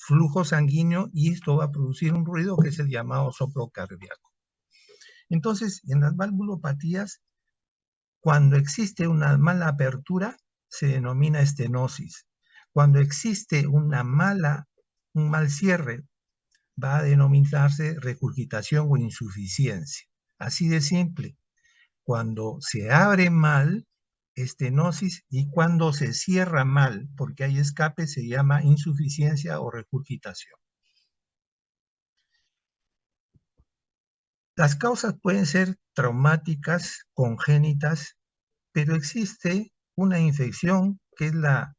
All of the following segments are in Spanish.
flujo sanguíneo y esto va a producir un ruido que es el llamado soplo cardíaco. Entonces, en las valvulopatías, cuando existe una mala apertura, se denomina estenosis. Cuando existe un mal cierre, va a denominarse regurgitación o insuficiencia. Así de simple. Cuando se abre mal, estenosis, y cuando se cierra mal, porque hay escape, se llama insuficiencia o regurgitación. Las causas pueden ser traumáticas, congénitas, pero existe una infección que es la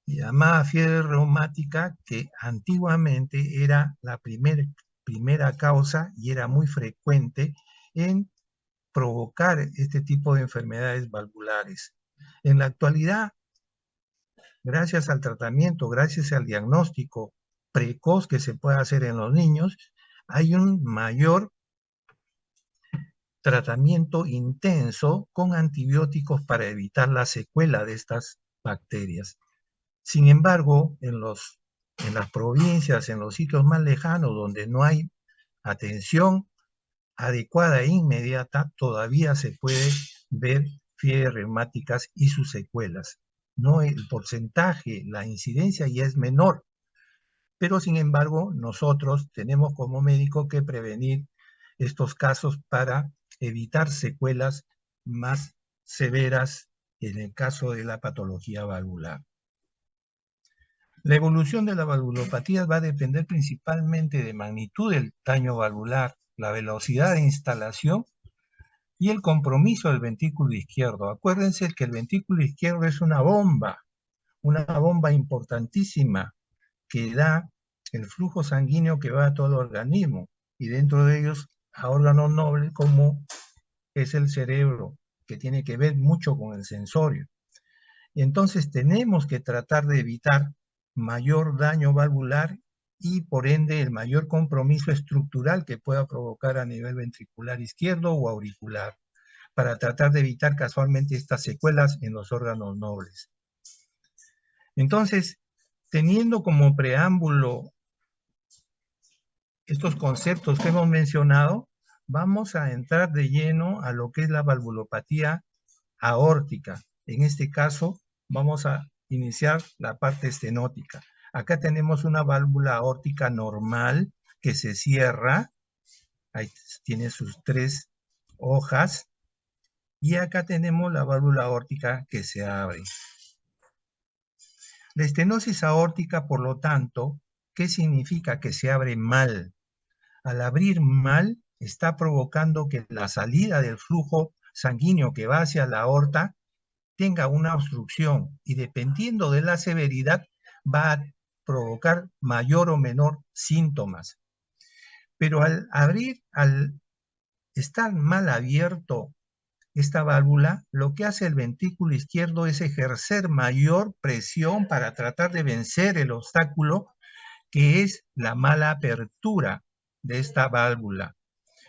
llamada fiebre reumática, que antiguamente era la primera causa y era muy frecuente en provocar este tipo de enfermedades valvulares. En la actualidad, gracias al tratamiento, gracias al diagnóstico precoz que se puede hacer en los niños, hay un mayor tratamiento intenso con antibióticos para evitar la secuela de estas bacterias. Sin embargo, en las provincias, en los sitios más lejanos, donde no hay atención adecuada e inmediata, todavía se puede ver fiebres reumáticas y sus secuelas. No, el porcentaje, la incidencia ya es menor, pero sin embargo nosotros tenemos como médico que prevenir estos casos para evitar secuelas más severas en el caso de la patología valvular. La evolución de la valvulopatía va a depender principalmente de magnitud del daño valvular, la velocidad de instalación y el compromiso del ventrículo izquierdo. Acuérdense que el ventrículo izquierdo es una bomba importantísima que da el flujo sanguíneo que va a todo el organismo, y dentro de ellos a órganos nobles como es el cerebro, que tiene que ver mucho con el sensorio. Entonces tenemos que tratar de evitar mayor daño valvular y por ende el mayor compromiso estructural que pueda provocar a nivel ventricular izquierdo o auricular, para tratar de evitar casualmente estas secuelas en los órganos nobles. Entonces, teniendo como preámbulo estos conceptos que hemos mencionado, vamos a entrar de lleno a lo que es la valvulopatía aórtica. En este caso, vamos a iniciar la parte estenótica. Acá tenemos una válvula aórtica normal que se cierra. Ahí tiene sus 3 hojas. Y acá tenemos la válvula aórtica que se abre. La estenosis aórtica, por lo tanto, ¿qué significa? Que se abre mal. Al abrir mal, está provocando que la salida del flujo sanguíneo que va hacia la aorta tenga una obstrucción, y dependiendo de la severidad va a provocar mayor o menor síntomas. Pero al estar mal abierto esta válvula, lo que hace el ventrículo izquierdo es ejercer mayor presión para tratar de vencer el obstáculo que es la mala apertura de esta válvula.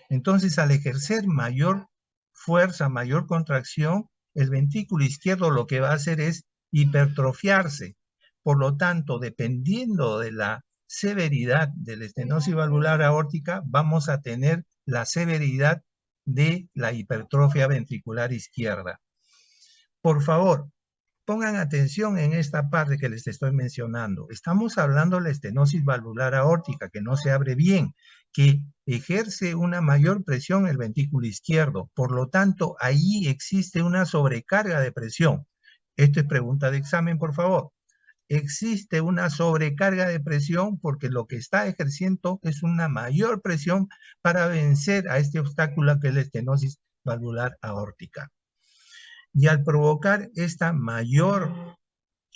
Entonces, al ejercer mayor fuerza, mayor contracción, el ventrículo izquierdo lo que va a hacer es hipertrofiarse. Por lo tanto, dependiendo de la severidad de la estenosis valvular aórtica, vamos a tener la severidad de la hipertrofia ventricular izquierda. Por favor, pongan atención en esta parte que les estoy mencionando. Estamos hablando de la estenosis valvular aórtica, que no se abre bien, que ejerce una mayor presión en el ventrículo izquierdo. Por lo tanto, ahí existe una sobrecarga de presión. Esto es pregunta de examen, por favor. Existe una sobrecarga de presión porque lo que está ejerciendo es una mayor presión para vencer a este obstáculo que es la estenosis valvular aórtica. Y al provocar esta mayor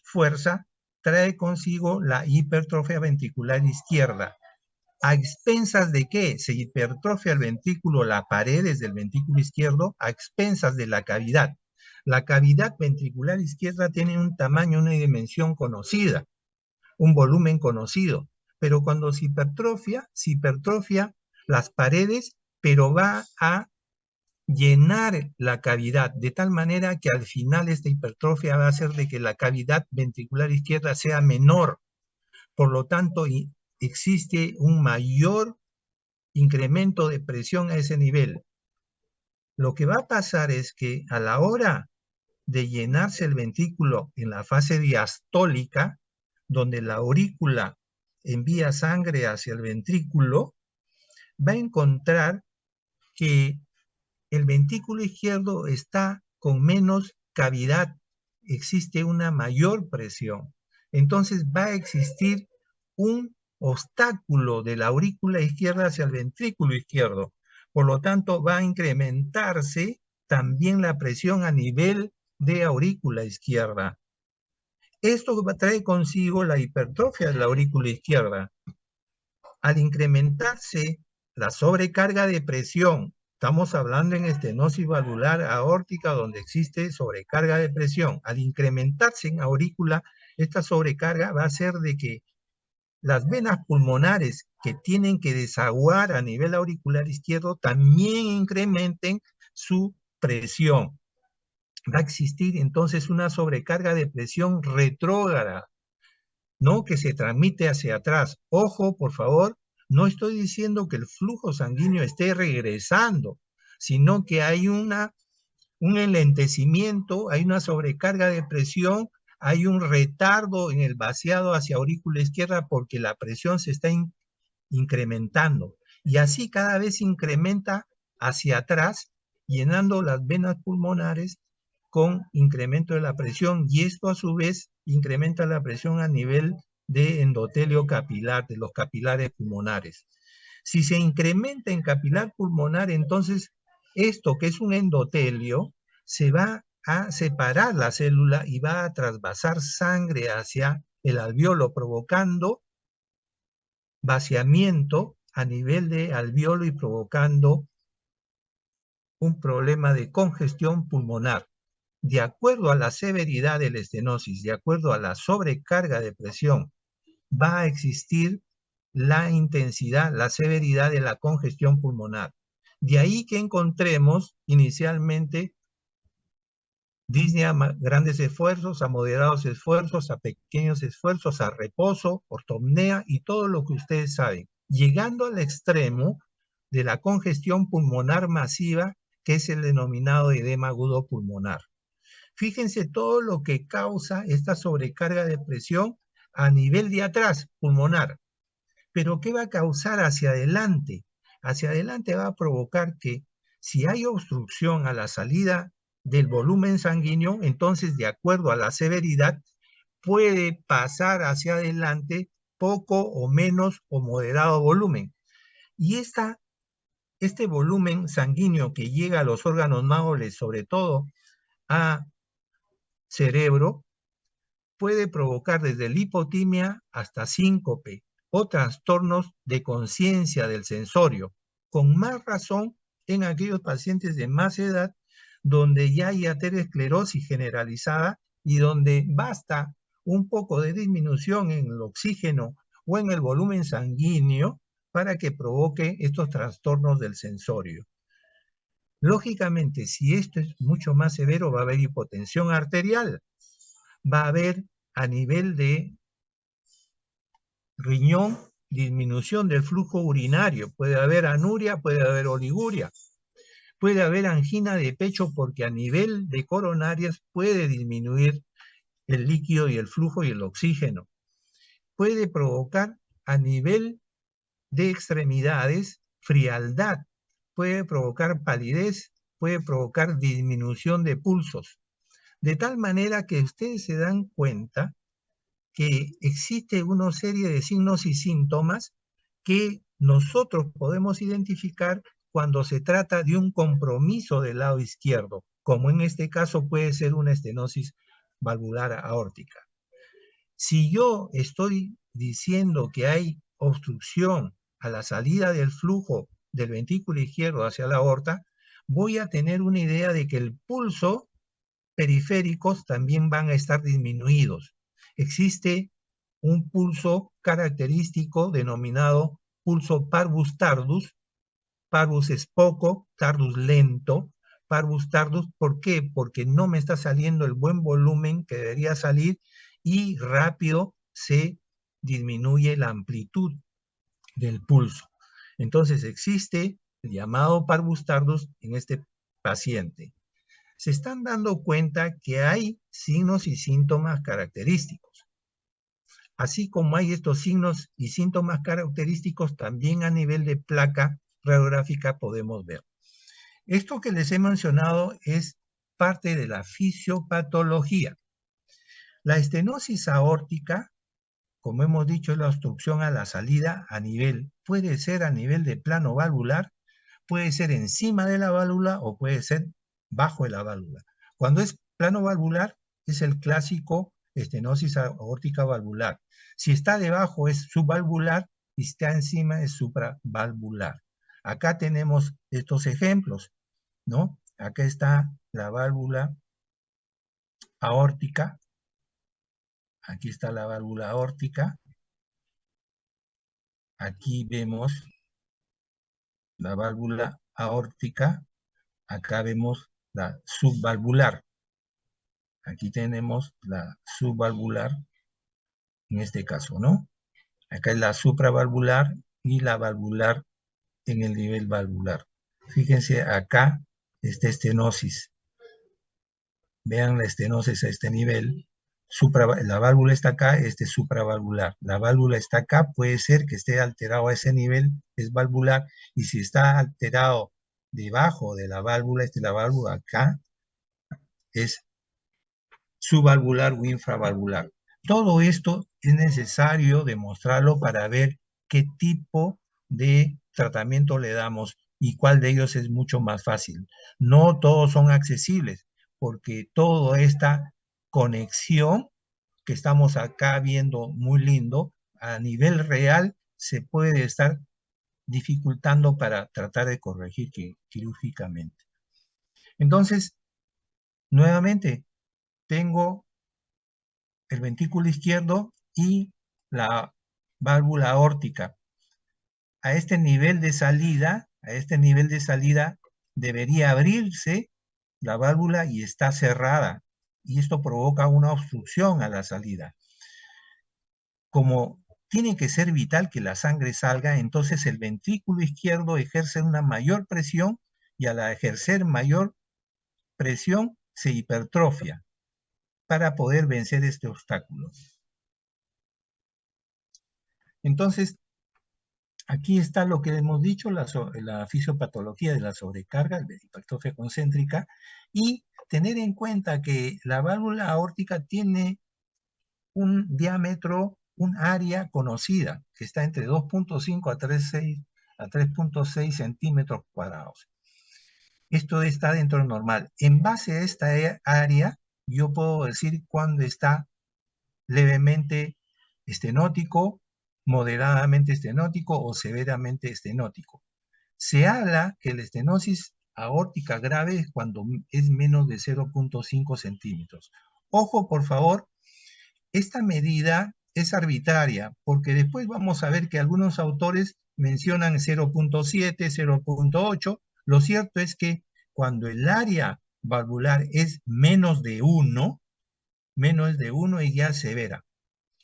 fuerza, trae consigo la hipertrofia ventricular izquierda. ¿A expensas de qué? Se hipertrofia el ventrículo, las paredes del ventrículo izquierdo, a expensas de la cavidad. La cavidad ventricular izquierda tiene un tamaño, una dimensión conocida, un volumen conocido, pero cuando se hipertrofia las paredes, pero va a llenar la cavidad, de tal manera que al final esta hipertrofia va a hacer de que la cavidad ventricular izquierda sea menor. Por lo tanto, existe un mayor incremento de presión a ese nivel. Lo que va a pasar es que a la hora de llenarse el ventrículo en la fase diastólica, donde la aurícula envía sangre hacia el ventrículo, va a encontrar que el ventrículo izquierdo está con menos cavidad, existe una mayor presión. Entonces va a existir un obstáculo de la aurícula izquierda hacia el ventrículo izquierdo. Por lo tanto, va a incrementarse también la presión a nivel de aurícula izquierda. Esto trae consigo la hipertrofia de la aurícula izquierda. Al incrementarse la sobrecarga de presión, estamos hablando en estenosis valvular aórtica donde existe sobrecarga de presión, al incrementarse en aurícula, esta sobrecarga va a hacer de que las venas pulmonares que tienen que desaguar a nivel auricular izquierdo también incrementen su presión. Va a existir entonces una sobrecarga de presión retrógrada, ¿no? Que se transmite hacia atrás. Ojo, por favor, no estoy diciendo que el flujo sanguíneo esté regresando, sino que hay un enlentecimiento, hay una sobrecarga de presión, hay un retardo en el vaciado hacia aurícula izquierda porque la presión se está incrementando. Y así cada vez incrementa hacia atrás, llenando las venas pulmonares con incremento de la presión, y esto a su vez incrementa la presión a nivel de endotelio capilar, de los capilares pulmonares. Si se incrementa en capilar pulmonar, entonces esto que es un endotelio se va a separar la célula y va a trasvasar sangre hacia el alveolo, provocando vaciamiento a nivel de alveolo y provocando un problema de congestión pulmonar. De acuerdo a la severidad de la estenosis, de acuerdo a la sobrecarga de presión, va a existir la intensidad, la severidad de la congestión pulmonar. De ahí que encontremos inicialmente disnea a grandes esfuerzos, a moderados esfuerzos, a pequeños esfuerzos, a reposo, ortopnea y todo lo que ustedes saben, llegando al extremo de la congestión pulmonar masiva, que es el denominado edema agudo pulmonar. Fíjense todo lo que causa esta sobrecarga de presión a nivel de atrás, pulmonar. Pero ¿qué va a causar hacia adelante? Hacia adelante va a provocar que si hay obstrucción a la salida del volumen sanguíneo, entonces de acuerdo a la severidad, puede pasar hacia adelante poco o menos o moderado volumen. Y este volumen sanguíneo que llega a los órganos nobles, sobre todo a cerebro, puede provocar desde lipotimia hasta síncope o trastornos de conciencia del sensorio, con más razón en aquellos pacientes de más edad donde ya hay aterosclerosis generalizada y donde basta un poco de disminución en el oxígeno o en el volumen sanguíneo para que provoque estos trastornos del sensorio. Lógicamente, si esto es mucho más severo, va a haber hipotensión arterial, va a haber a nivel de riñón disminución del flujo urinario, puede haber anuria, puede haber oliguria, puede haber angina de pecho porque a nivel de coronarias puede disminuir el líquido y el flujo y el oxígeno. Puede provocar a nivel de extremidades frialdad, puede provocar palidez, puede provocar disminución de pulsos. De tal manera que ustedes se dan cuenta que existe una serie de signos y síntomas que nosotros podemos identificar cuando se trata de un compromiso del lado izquierdo, como en este caso puede ser una estenosis valvular aórtica. Si yo estoy diciendo que hay obstrucción a la salida del flujo del ventrículo izquierdo hacia la aorta, voy a tener una idea de que el pulso periféricos también van a estar disminuidos. Existe un pulso característico denominado pulso parvus tardus. Parvus es poco, tardus lento. Parvus tardus, ¿por qué? Porque no me está saliendo el buen volumen que debería salir y rápido se disminuye la amplitud del pulso. Entonces existe el llamado parvus tardus en este paciente. Se están dando cuenta que hay signos y síntomas característicos. Así como hay estos signos y síntomas característicos, también a nivel de placa radiográfica podemos ver. Esto que les he mencionado es parte de la fisiopatología. La estenosis aórtica, como hemos dicho, es la obstrucción a la salida a nivel, puede ser a nivel de plano valvular, puede ser encima de la válvula o puede ser bajo de la válvula. Cuando es plano valvular, es el clásico estenosis aórtica valvular. Si está debajo es subvalvular y si está encima es supravalvular. Acá tenemos estos ejemplos, ¿no? Acá está la válvula aórtica. Aquí está la válvula aórtica. Aquí vemos la válvula aórtica. Acá vemos la subvalvular. Aquí tenemos la subvalvular, en este caso, ¿no? Acá es la supravalvular y la valvular en el nivel valvular. Fíjense acá, esta estenosis. Vean la estenosis a este nivel. La válvula está acá, este es supravalvular. La válvula está acá, puede ser que esté alterado a ese nivel, es valvular. Y si está alterado debajo de la válvula, la válvula acá, es subvalvular o infravalvular. Todo esto es necesario demostrarlo para ver qué tipo de tratamiento le damos y cuál de ellos es mucho más fácil. No todos son accesibles, porque toda esta conexión que estamos acá viendo muy lindo, a nivel real se puede estar dificultando para tratar de corregir quirúrgicamente. Entonces, nuevamente, tengo el ventrículo izquierdo y la válvula aórtica. A este nivel de salida, debería abrirse la válvula y está cerrada. Y esto provoca una obstrucción a la salida. Como tiene que ser vital que la sangre salga, entonces el ventrículo izquierdo ejerce una mayor presión y al ejercer mayor presión se hipertrofia para poder vencer este obstáculo. Entonces, aquí está lo que hemos dicho, la fisiopatología de la sobrecarga, de hipertrofia concéntrica, y tener en cuenta que la válvula aórtica tiene un diámetro, un área conocida, que está entre 2.5 a 3.6 centímetros cuadrados. Esto está dentro del normal. En base a esta área, yo puedo decir cuándo está levemente estenótico, moderadamente estenótico o severamente estenótico. Se habla que la estenosis aórtica grave es cuando es menos de 0.5 centímetros. Ojo, por favor, esta medida es arbitraria, porque después vamos a ver que algunos autores mencionan 0.7, 0.8. Lo cierto es que cuando el área valvular es menos de 1 es ya severa.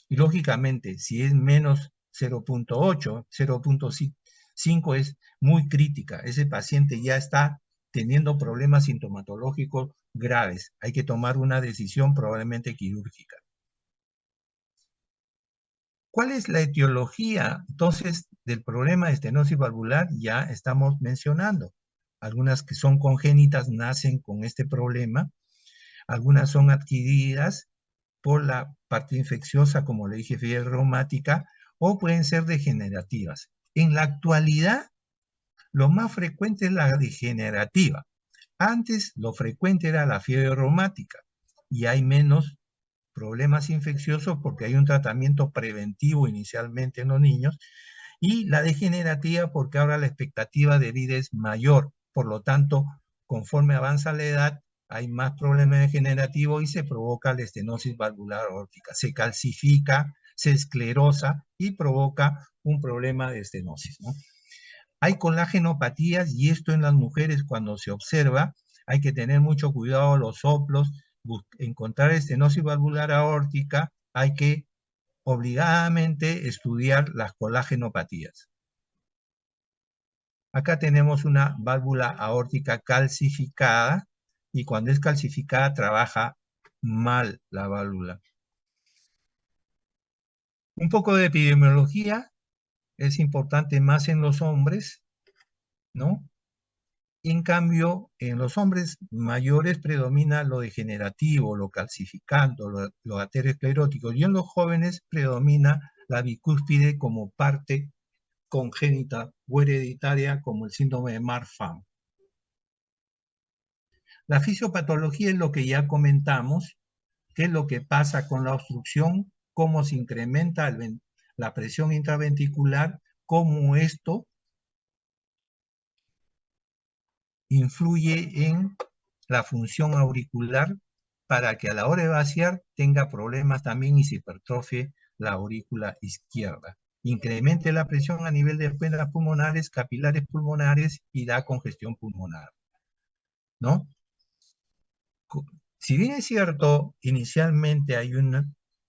Y lógicamente, si es menos 0.8, 0.5 es muy crítica. Ese paciente ya está teniendo problemas sintomatológicos graves. Hay que tomar una decisión probablemente quirúrgica. ¿Cuál es la etiología, entonces, del problema de estenosis valvular? Ya estamos mencionando. Algunas que son congénitas nacen con este problema. Algunas son adquiridas por la parte infecciosa, como le dije, fiebre reumática, o pueden ser degenerativas. En la actualidad, lo más frecuente es la degenerativa. Antes, lo frecuente era la fiebre reumática y hay menos problemas infecciosos porque hay un tratamiento preventivo inicialmente en los niños, y la degenerativa porque ahora la expectativa de vida es mayor. Por lo tanto, conforme avanza la edad, hay más problemas degenerativos y se provoca la estenosis valvular aórtica. Se calcifica, se esclerosa y provoca un problema de estenosis, ¿no? Hay colagenopatías y esto en las mujeres cuando se observa, hay que tener mucho cuidado los soplos, encontrar estenosis valvular aórtica, hay que obligadamente estudiar las colagenopatías. Acá tenemos una válvula aórtica calcificada y cuando es calcificada trabaja mal la válvula. Un poco de epidemiología es importante más en los hombres, ¿no? En cambio, en los hombres mayores predomina lo degenerativo, lo calcificante, lo aterosclerótico, y en los jóvenes predomina la bicúspide como parte congénita o hereditaria, como el síndrome de Marfan. La fisiopatología es lo que ya comentamos, qué es lo que pasa con la obstrucción, cómo se incrementa la presión intraventricular, cómo esto influye en la función auricular para que a la hora de vaciar tenga problemas también y se hipertrofie la aurícula izquierda. Incremente la presión a nivel de venas pulmonares, capilares pulmonares y da congestión pulmonar, ¿no? Si bien es cierto, inicialmente hay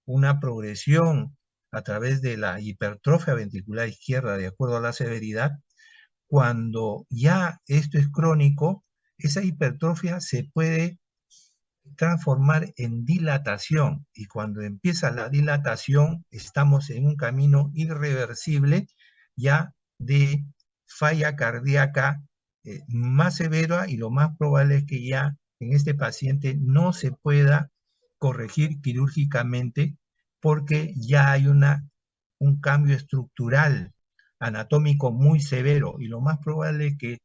una progresión a través de la hipertrofia ventricular izquierda de acuerdo a la severidad, cuando ya esto es crónico, esa hipertrofia se puede transformar en dilatación y cuando empieza la dilatación estamos en un camino irreversible ya de falla cardíaca más severa y lo más probable es que ya en este paciente no se pueda corregir quirúrgicamente porque ya hay un cambio estructural anatómico muy severo y lo más probable es que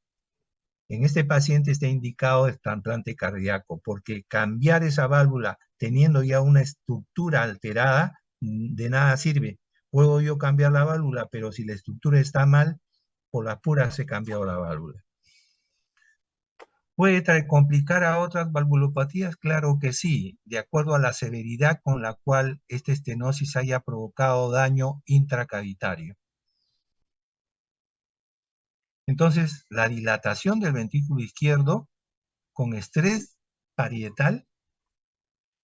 en este paciente está indicado el trasplante cardíaco, porque cambiar esa válvula teniendo ya una estructura alterada, de nada sirve. Puedo yo cambiar la válvula, pero si la estructura está mal, por las puras he cambiado la válvula. ¿Puede complicar a otras valvulopatías? Claro que sí, de acuerdo a la severidad con la cual esta estenosis haya provocado daño intracavitario. Entonces, la dilatación del ventrículo izquierdo con estrés parietal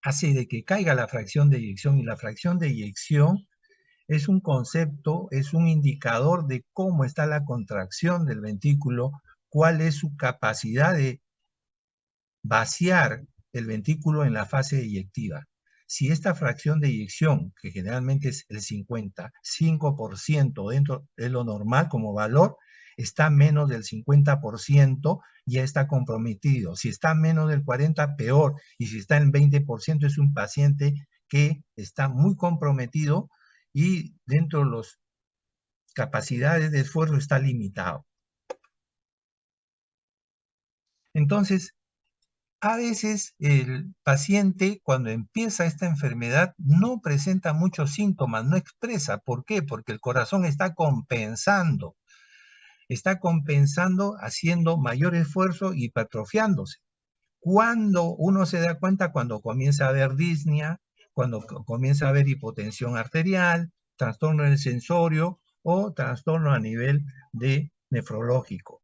hace de que caiga la fracción de eyección y la fracción de eyección es un concepto, es un indicador de cómo está la contracción del ventrículo, cuál es su capacidad de vaciar el ventrículo en la fase eyectiva. Si esta fracción de eyección, que generalmente es el 55% dentro de lo normal como valor, está menos del 50%, ya está comprometido. Si está menos del 40%, peor. Y si está en 20%, es un paciente que está muy comprometido y dentro de las capacidades de esfuerzo está limitado. Entonces, a veces el paciente cuando empieza esta enfermedad no presenta muchos síntomas, no expresa. ¿Por qué? Porque el corazón está compensando haciendo mayor esfuerzo y hipertrofiándose. Cuando uno se da cuenta, cuando comienza a haber disnea, cuando comienza a haber hipotensión arterial, trastorno del sensorio o trastorno a nivel de nefrológico.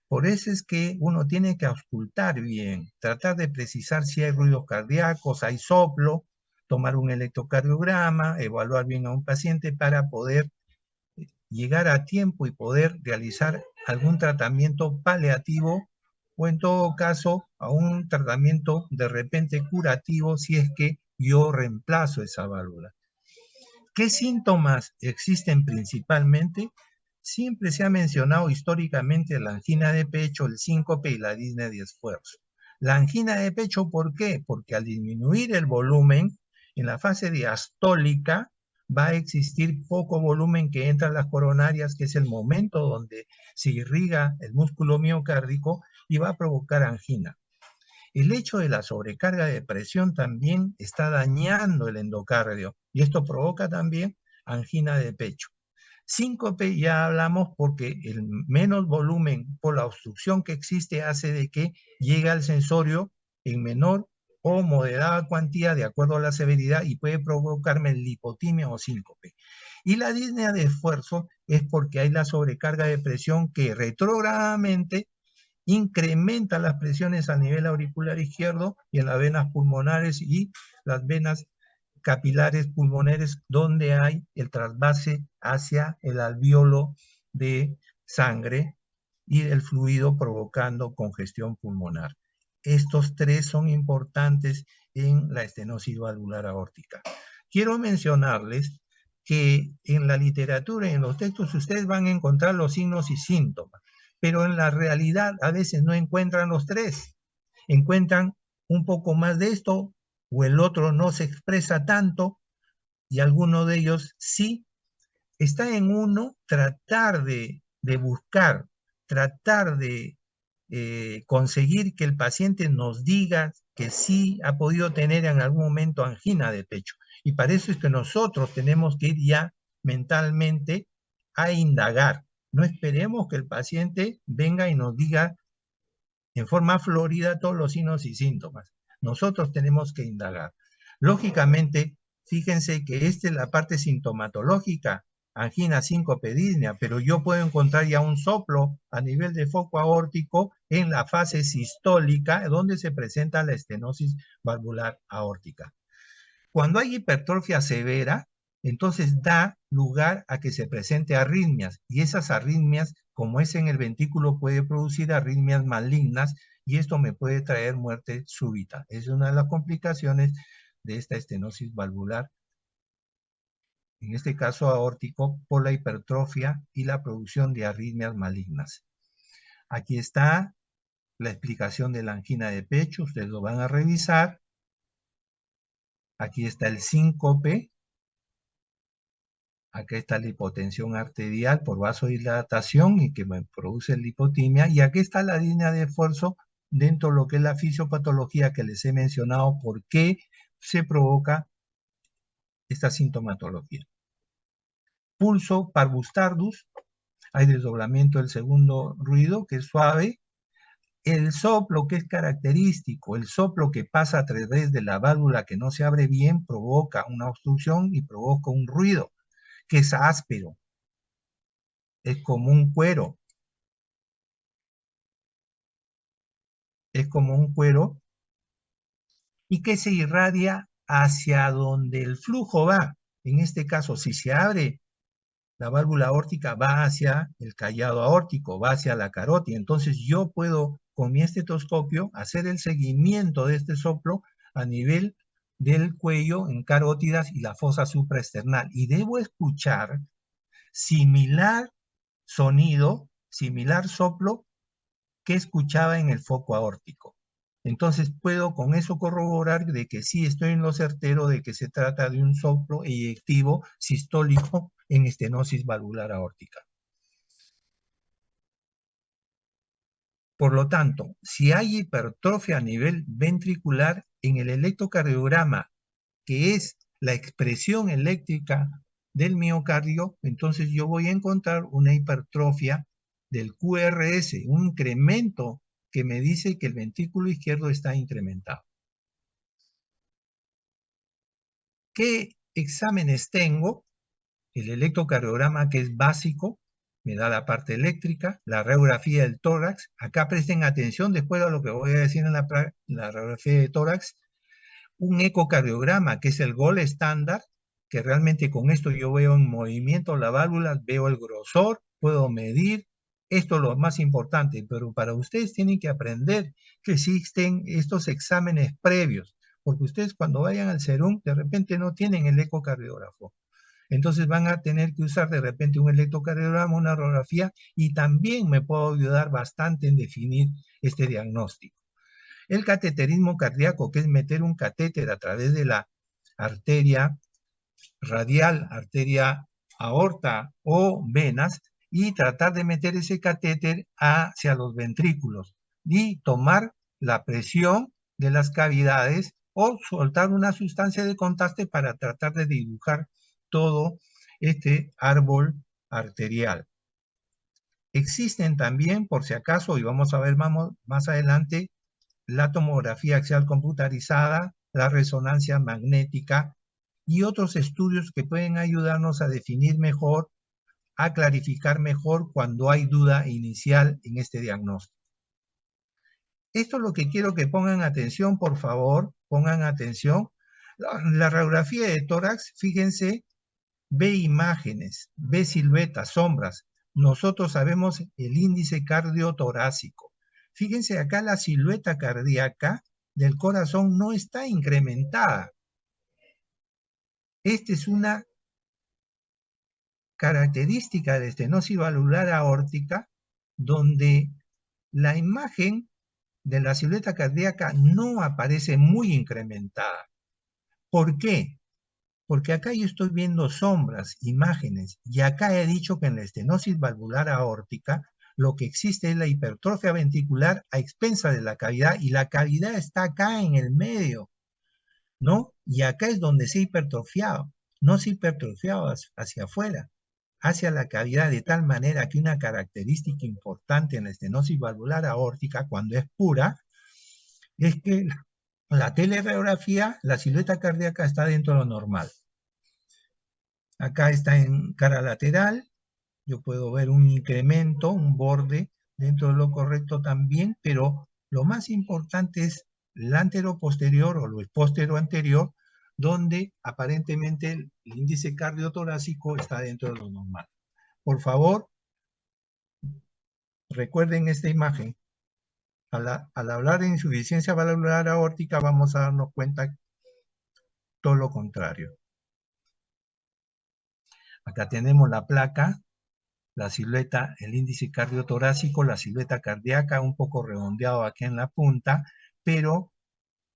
Por eso es que uno tiene que auscultar bien, tratar de precisar si hay ruidos cardíacos, hay soplo, tomar un electrocardiograma, evaluar bien a un paciente para poder llegar a tiempo y poder realizar algún tratamiento paliativo o en todo caso a un tratamiento de repente curativo si es que yo reemplazo esa válvula. ¿Qué síntomas existen principalmente? Siempre se ha mencionado históricamente la angina de pecho, el síncope y la disnea de esfuerzo. La angina de pecho, ¿por qué? Porque al disminuir el volumen, en la fase diastólica va a existir poco volumen que entra a las coronarias, que es el momento donde se irriga el músculo miocárdico y va a provocar angina. El hecho de la sobrecarga de presión también está dañando el endocardio y esto provoca también angina de pecho. Síncope ya hablamos porque el menos volumen por la obstrucción que existe hace de que llegue al sensorio en menor o moderada cuantía de acuerdo a la severidad y puede provocarme lipotimia o síncope. Y la disnea de esfuerzo es porque hay la sobrecarga de presión que retrógradamente incrementa las presiones a nivel auricular izquierdo y en las venas pulmonares y las venas capilares pulmonares donde hay el trasvase hacia el alveolo de sangre y el fluido provocando congestión pulmonar. Estos tres son importantes en la estenosis valvular aórtica. Quiero mencionarles que en la literatura y en los textos ustedes van a encontrar los signos y síntomas, pero en la realidad a veces no encuentran los tres. Encuentran un poco más de esto o el otro no se expresa tanto y alguno de ellos sí. Está en uno tratar de buscar, tratar de conseguir que el paciente nos diga que sí ha podido tener en algún momento angina de pecho. Y para eso es que nosotros tenemos que ir ya mentalmente a indagar. No esperemos que el paciente venga y nos diga en forma florida todos los signos y síntomas. Nosotros tenemos que indagar. Lógicamente, fíjense que esta es la parte sintomatológica, angina, síncope, disnea, pero yo puedo encontrar ya un soplo a nivel de foco aórtico en la fase sistólica, donde se presenta la estenosis valvular aórtica. Cuando hay hipertrofia severa, entonces da lugar a que se presente arritmias, y esas arritmias, como es en el ventrículo, puede producir arritmias malignas, y esto me puede traer muerte súbita. Es una de las complicaciones de esta estenosis valvular, en este caso aórtico, por la hipertrofia y la producción de arritmias malignas. Aquí está la explicación de la angina de pecho, ustedes lo van a revisar. Aquí está el síncope. Acá está la hipotensión arterial por vasodilatación y que me produce lipotimia. Y aquí está la línea de esfuerzo dentro de lo que es la fisiopatología que les he mencionado, por qué se provoca esta sintomatología. Pulso parvus tardus, hay desdoblamiento del segundo ruido que es suave. El soplo que es característico, el soplo que pasa a través de la válvula que no se abre bien, provoca una obstrucción y provoca un ruido que es áspero, es como un cuero. Es como un cuero y que se irradia hacia donde el flujo va. En este caso, si se abre la válvula aórtica, va hacia el callado aórtico, va hacia la carótida. Entonces yo puedo, con mi estetoscopio, hacer el seguimiento de este soplo a nivel del cuello en carótidas y la fosa supraesternal. Y debo escuchar similar sonido, similar soplo que escuchaba en el foco aórtico. Entonces puedo con eso corroborar de que sí estoy en lo certero de que se trata de un soplo eyectivo sistólico en estenosis valvular aórtica. Por lo tanto, si hay hipertrofia a nivel ventricular en el electrocardiograma, que es la expresión eléctrica del miocardio, entonces yo voy a encontrar una hipertrofia del QRS, un incremento que me dice que el ventrículo izquierdo está incrementado. ¿Qué exámenes tengo? El electrocardiograma, que es básico, me da la parte eléctrica, la radiografía del tórax. Acá presten atención después a lo que voy a decir en la radiografía de tórax. Un ecocardiograma, que es el gold estándar, que realmente con esto yo veo en movimiento las válvulas, veo el grosor, puedo medir. Esto es lo más importante, pero para ustedes tienen que aprender que existen estos exámenes previos, porque ustedes cuando vayan al SERUM de repente no tienen el ecocardiógrafo. Entonces van a tener que usar de repente un electrocardiograma, una radiografía, y también me puedo ayudar bastante en definir este diagnóstico. El cateterismo cardíaco, que es meter un catéter a través de la arteria radial, arteria aorta o venas, y tratar de meter ese catéter hacia los ventrículos y tomar la presión de las cavidades o soltar una sustancia de contraste para tratar de dibujar todo este árbol arterial. Existen también, por si acaso, y vamos a ver más adelante, la tomografía axial computarizada, la resonancia magnética y otros estudios que pueden ayudarnos a definir mejor, a clarificar mejor cuando hay duda inicial en este diagnóstico. Esto es lo que quiero que pongan atención, por favor, pongan atención. La radiografía de tórax, fíjense, ve imágenes, ve siluetas, sombras. Nosotros sabemos el índice cardiotorácico. Fíjense acá la silueta cardíaca del corazón no está incrementada. Esta es una característica de la estenosis valvular aórtica donde la imagen de la silueta cardíaca no aparece muy incrementada. ¿Por qué? Porque acá yo estoy viendo sombras, imágenes, y acá he dicho que en la estenosis valvular aórtica lo que existe es la hipertrofia ventricular a expensa de la cavidad, y la cavidad está acá en el medio, ¿no? Y acá es donde se ha hipertrofiado, no se ha hipertrofiado hacia afuera, hacia la cavidad, de tal manera que una característica importante en la estenosis valvular aórtica, cuando es pura, es que la teleradiografía, la silueta cardíaca está dentro de lo normal. Acá está en cara lateral, yo puedo ver un incremento, un borde dentro de lo correcto también, pero lo más importante es el antero-posterior o el posterior-anterior, donde aparentemente el índice cardiotorácico está dentro de lo normal. Por favor, recuerden esta imagen. Al hablar de insuficiencia valvular aórtica vamos a darnos cuenta todo lo contrario. Acá tenemos la placa, la silueta, el índice cardiotorácico, la silueta cardíaca, un poco redondeado aquí en la punta, pero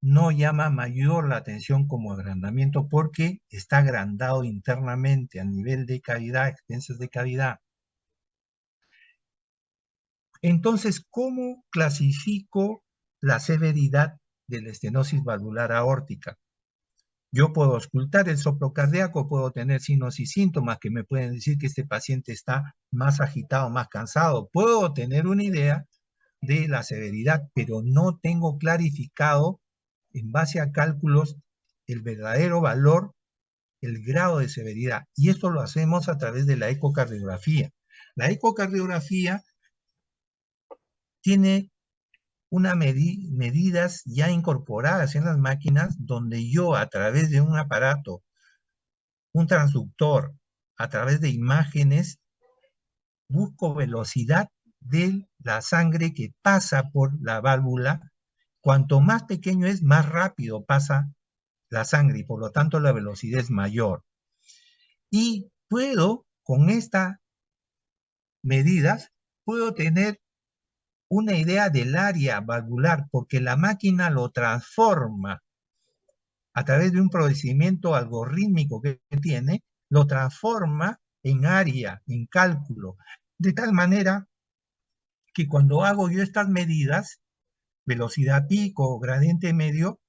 no llama mayor la atención como agrandamiento porque está agrandado internamente a nivel de cavidad, expensas de cavidad. Entonces, ¿cómo clasifico la severidad de la estenosis valvular aórtica? Yo puedo auscultar el soplo cardíaco, puedo tener signos y síntomas que me pueden decir que este paciente está más agitado, más cansado. Puedo tener una idea de la severidad, pero no tengo clarificado en base a cálculos el verdadero valor, el grado de severidad. Y esto lo hacemos a través de la ecocardiografía. La ecocardiografía tiene unas medidas ya incorporadas en las máquinas donde yo a través de un aparato, un transductor, a través de imágenes, busco velocidad de la sangre que pasa por la válvula. Cuanto más pequeño es, más rápido pasa la sangre y por lo tanto la velocidad es mayor. Y puedo, con estas medidas, puedo tener una idea del área valvular porque la máquina lo transforma a través de un procedimiento algorítmico que tiene, lo transforma en área, en cálculo, de tal manera que cuando hago yo estas medidas, velocidad pico, gradiente medio,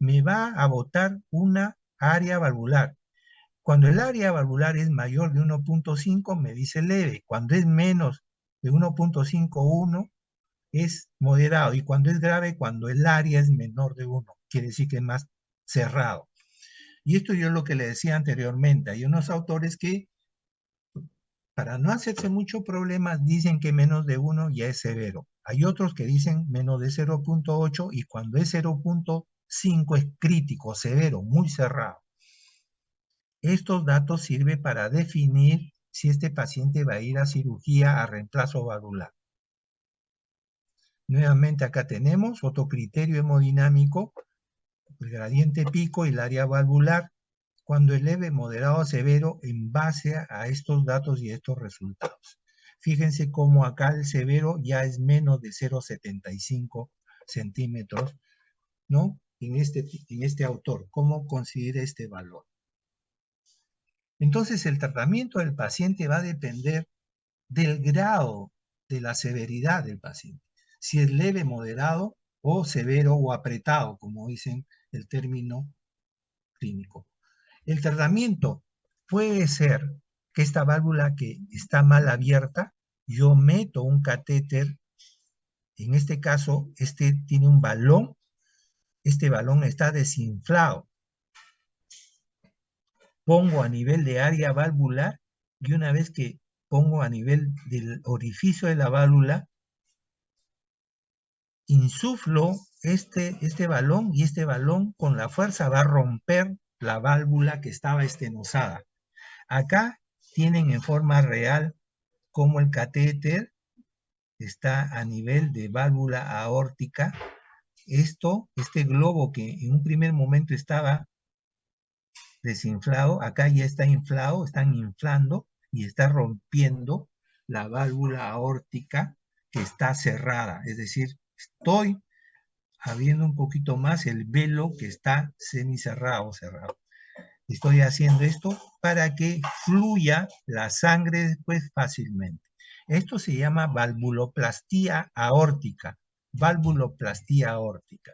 me va a botar una área valvular. Cuando el área valvular es mayor de 1.5, me dice leve. Cuando es menos de 1.51, es moderado. Y cuando es grave, cuando el área es menor de 1, quiere decir que es más cerrado. Y esto yo es lo que le decía anteriormente. Hay unos autores que, para no hacerse mucho problema, dicen que menos de 1 ya es severo. Hay otros que dicen menos de 0.8 y cuando es 0.5 es crítico, severo, muy cerrado. Estos datos sirven para definir si este paciente va a ir a cirugía a reemplazo valvular. Nuevamente acá tenemos otro criterio hemodinámico, el gradiente pico y el área valvular, cuando es leve, moderado o severo en base a estos datos y estos resultados. Fíjense cómo acá el severo ya es menos de 0.75 centímetros, ¿no? En este autor, ¿cómo considera este valor? Entonces el tratamiento del paciente va a depender del grado de la severidad del paciente. Si es leve, moderado o severo o apretado, como dicen el término clínico. El tratamiento puede ser que esta válvula que está mal abierta, yo meto un catéter, en este caso, este tiene un balón, este balón está desinflado. Pongo a nivel de área valvular y una vez que pongo a nivel del orificio de la válvula, insuflo este balón y este balón con la fuerza va a romper la válvula que estaba estenosada. Acá tienen en forma real cómo el catéter está a nivel de válvula aórtica. Este globo que en un primer momento estaba desinflado, acá ya está inflado, están inflando y está rompiendo la válvula aórtica que está cerrada. Es decir, estoy abriendo un poquito más el velo que está semicerrado, cerrado. Estoy haciendo esto para que fluya la sangre después fácilmente. Esto se llama valvuloplastía aórtica. Valvuloplastía aórtica.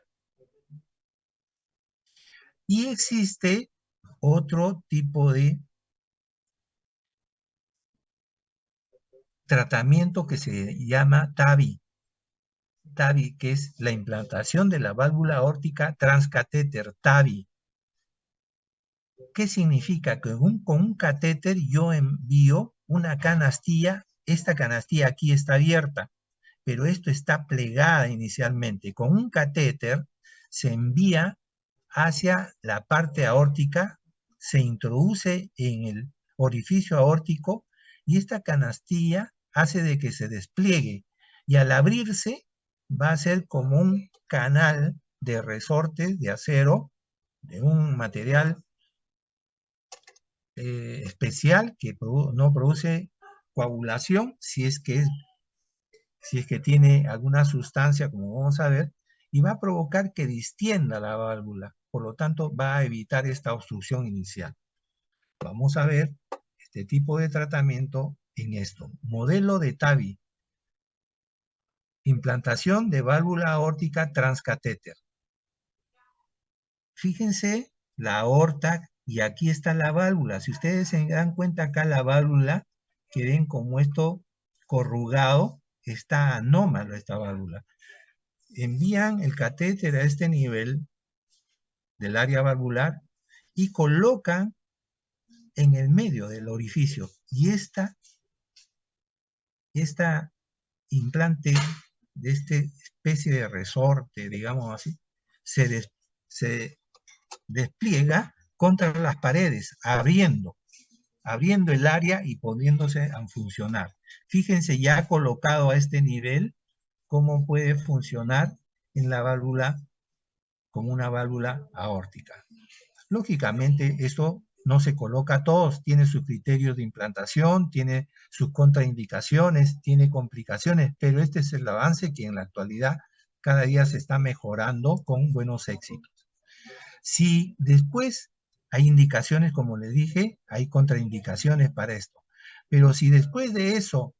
Y existe otro tipo de tratamiento que se llama TAVI. TAVI, que es la implantación de la válvula aórtica transcatéter, TAVI. ¿Qué significa? Que con un catéter yo envío una canastilla, esta canastilla aquí está abierta, pero esto está plegada inicialmente. Con un catéter se envía hacia la parte aórtica, se introduce en el orificio aórtico y esta canastilla hace de que se despliegue y al abrirse va a ser como un canal de resortes de acero, de un material especial que no produce coagulación si es que tiene alguna sustancia, como vamos a ver, y va a provocar que distienda la válvula. Por lo tanto, va a evitar esta obstrucción inicial. Vamos a ver este tipo de tratamiento en esto. Modelo de TAVI. Implantación de válvula aórtica transcatéter. Fíjense la aorta y aquí está la válvula. Si ustedes se dan cuenta acá la válvula, que ven como esto corrugado, está anómalo esta válvula. Envían el catéter a este nivel del área valvular y colocan en el medio del orificio. Y esta implante de esta especie de resorte, digamos así, se despliega contra las paredes, abriendo el área y poniéndose a funcionar. Fíjense ya colocado a este nivel, cómo puede funcionar en la válvula como una válvula aórtica. Lógicamente, esto no se coloca a todos, tiene sus criterios de implantación, tiene sus contraindicaciones, tiene complicaciones, pero este es el avance que en la actualidad cada día se está mejorando con buenos éxitos. Si después hay indicaciones, como les dije, hay contraindicaciones para esto, pero si después de eso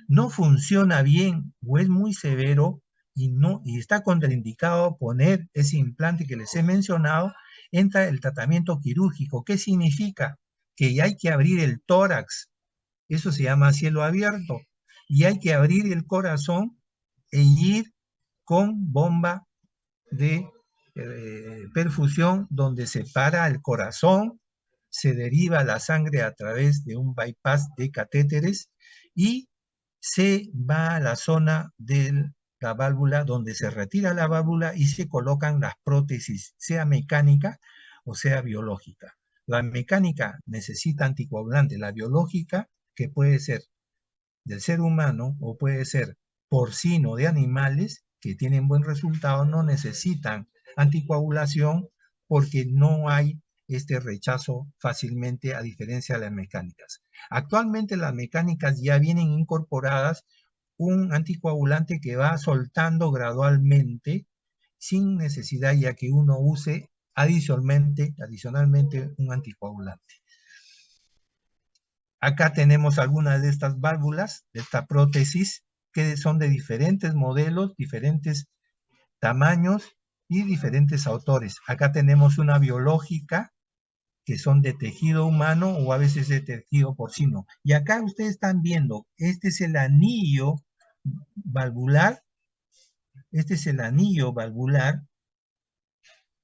no funciona bien o es muy severo y está contraindicado poner ese implante que les he mencionado, entra el tratamiento quirúrgico. ¿Qué significa? Que hay que abrir el tórax, eso se llama cielo abierto, y hay que abrir el corazón e ir con bomba de perfusión donde se para el corazón, se deriva la sangre a través de un bypass de catéteres y se va a la zona de la válvula donde se retira la válvula y se colocan las prótesis, sea mecánica o sea biológica. La mecánica necesita anticoagulante, la biológica, que puede ser del ser humano o puede ser porcino de animales que tienen buen resultado, no necesitan anticoagulación porque no hay este rechazo fácilmente a diferencia de las mecánicas. Actualmente las mecánicas ya vienen incorporadas un anticoagulante que va soltando gradualmente sin necesidad ya que uno use adicionalmente un anticoagulante. Acá tenemos algunas de estas válvulas, de esta prótesis, que son de diferentes modelos, diferentes tamaños y diferentes autores. Acá tenemos una biológica, que son de tejido humano o a veces de tejido porcino. Y acá ustedes están viendo, este es el anillo valvular,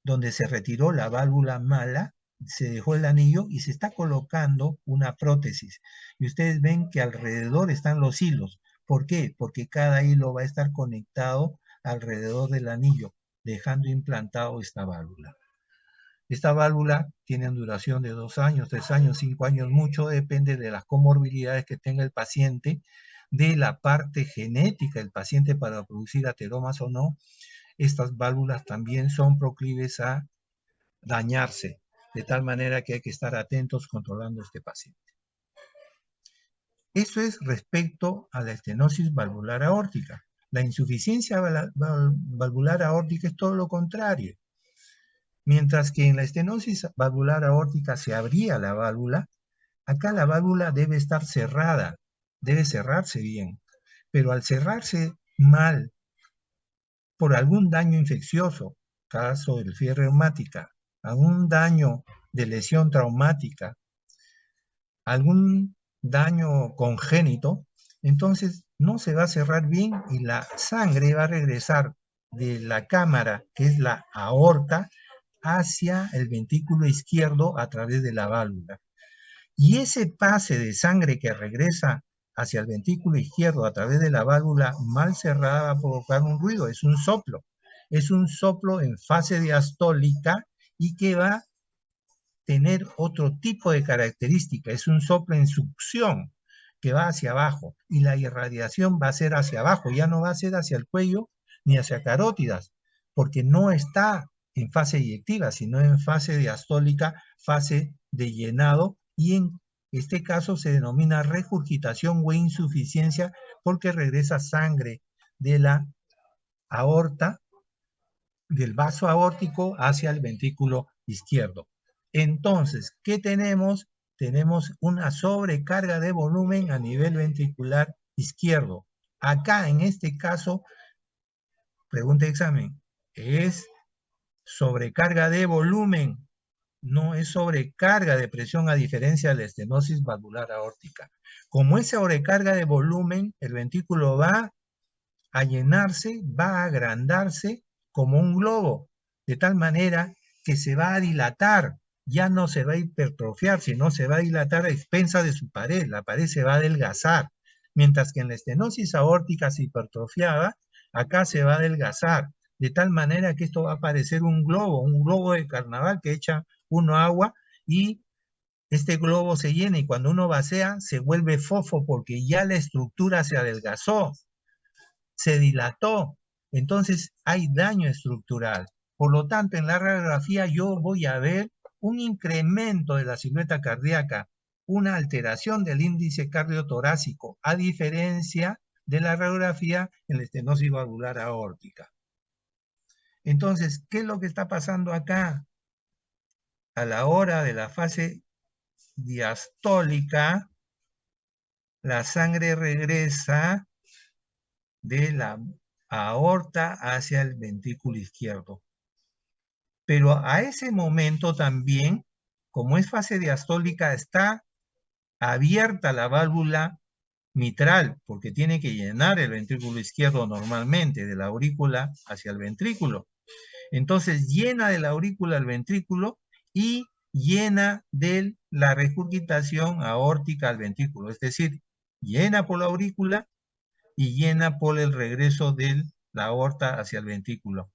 donde se retiró la válvula mala, se dejó el anillo y se está colocando una prótesis. Y ustedes ven que alrededor están los hilos. ¿Por qué? Porque cada hilo va a estar conectado alrededor del anillo, dejando implantado esta válvula. Esta válvula tiene duración de 2 años, 3 años, 5 años, mucho depende de las comorbilidades que tenga el paciente, de la parte genética del paciente para producir ateromas o no. Estas válvulas también son proclives a dañarse, de tal manera que hay que estar atentos controlando a este paciente. Eso es respecto a la estenosis valvular aórtica. La insuficiencia valvular aórtica es todo lo contrario. Mientras que en la estenosis valvular aórtica se abría la válvula, acá la válvula debe estar cerrada, debe cerrarse bien, pero al cerrarse mal por algún daño infeccioso, caso de fiebre reumática, algún daño de lesión traumática, algún daño congénito, entonces no se va a cerrar bien y la sangre va a regresar de la cámara, que es la aorta, hacia el ventrículo izquierdo a través de la válvula. Y ese pase de sangre que regresa hacia el ventrículo izquierdo a través de la válvula mal cerrada va a provocar un ruido, es un soplo. Es un soplo en fase diastólica y que va a tener otro tipo de característica, es un soplo en succión que va hacia abajo y la irradiación va a ser hacia abajo, ya no va a ser hacia el cuello ni hacia carótidas, porque no está en fase eyectiva, sino en fase diastólica, fase de llenado, y en este caso se denomina regurgitación o insuficiencia porque regresa sangre de la aorta, del vaso aórtico hacia el ventrículo izquierdo. Entonces, ¿qué tenemos? Tenemos una sobrecarga de volumen a nivel ventricular izquierdo. Acá, en este caso, pregunta de examen, es sobrecarga de volumen, no es sobrecarga de presión a diferencia de la estenosis valvular aórtica. Como es sobrecarga de volumen, el ventrículo va a llenarse, va a agrandarse como un globo, de tal manera que se va a dilatar, ya no se va a hipertrofiar, sino se va a dilatar a expensas de su pared, la pared se va a adelgazar, mientras que en la estenosis aórtica se hipertrofiaba, acá se va a adelgazar, de tal manera que esto va a parecer un globo de carnaval que echa uno agua y este globo se llena y cuando uno vacía se vuelve fofo porque ya la estructura se adelgazó, se dilató, entonces hay daño estructural. Por lo tanto, en la radiografía yo voy a ver un incremento de la silueta cardíaca, una alteración del índice cardiotorácico, a diferencia de la radiografía en la estenosis valvular aórtica. Entonces, ¿qué es lo que está pasando acá? A la hora de la fase diastólica, la sangre regresa de la aorta hacia el ventrículo izquierdo. Pero a ese momento también, como es fase diastólica, está abierta la válvula mitral, porque tiene que llenar el ventrículo izquierdo normalmente, de la aurícula hacia el ventrículo. Entonces llena de la aurícula al ventrículo y llena de la regurgitación aórtica al ventrículo, es decir, llena por la aurícula y llena por el regreso de la aorta hacia el ventrículo.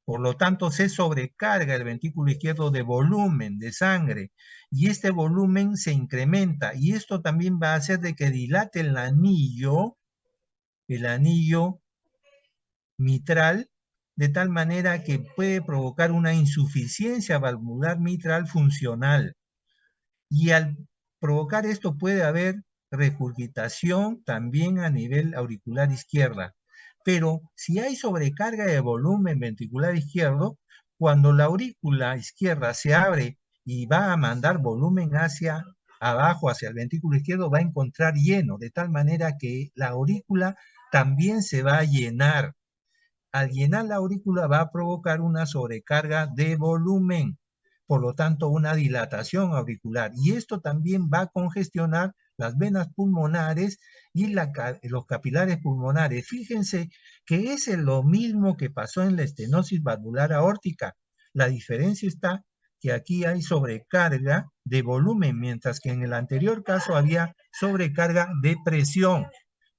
Por lo tanto, se sobrecarga el ventrículo izquierdo de volumen, de sangre, y este volumen se incrementa, y esto también va a hacer de que dilate el anillo mitral, de tal manera que puede provocar una insuficiencia valvular mitral funcional. Y al provocar esto puede haber regurgitación también a nivel auricular izquierda. Pero si hay sobrecarga de volumen ventricular izquierdo, cuando la aurícula izquierda se abre y va a mandar volumen hacia abajo, hacia el ventrículo izquierdo, va a encontrar lleno, de tal manera que la aurícula también se va a llenar. Al llenar la aurícula va a provocar una sobrecarga de volumen, por lo tanto una dilatación auricular. Y esto también va a congestionar las venas pulmonares y los capilares pulmonares. Fíjense que es lo mismo que pasó en la estenosis valvular aórtica. La diferencia está que aquí hay sobrecarga de volumen, mientras que en el anterior caso había sobrecarga de presión.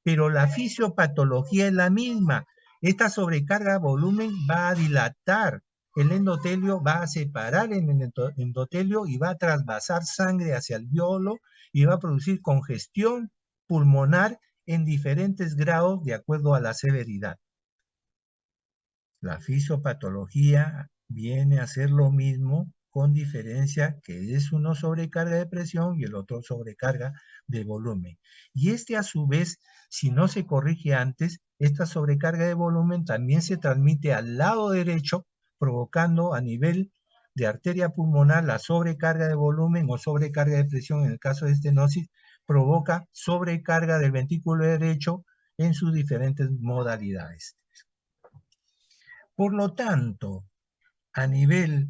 Pero la fisiopatología es la misma. Esta sobrecarga de volumen va a dilatar el endotelio, va a separar el endotelio y va a trasvasar sangre hacia el alveolo y va a producir congestión pulmonar en diferentes grados de acuerdo a la severidad. La fisiopatología viene a ser lo mismo, con diferencia que es uno sobrecarga de presión y el otro sobrecarga de volumen. Y a su vez, si no se corrige antes, esta sobrecarga de volumen también se transmite al lado derecho, provocando a nivel de arteria pulmonar la sobrecarga de volumen o sobrecarga de presión. En el caso de estenosis, provoca sobrecarga del ventrículo derecho en sus diferentes modalidades. Por lo tanto, a nivel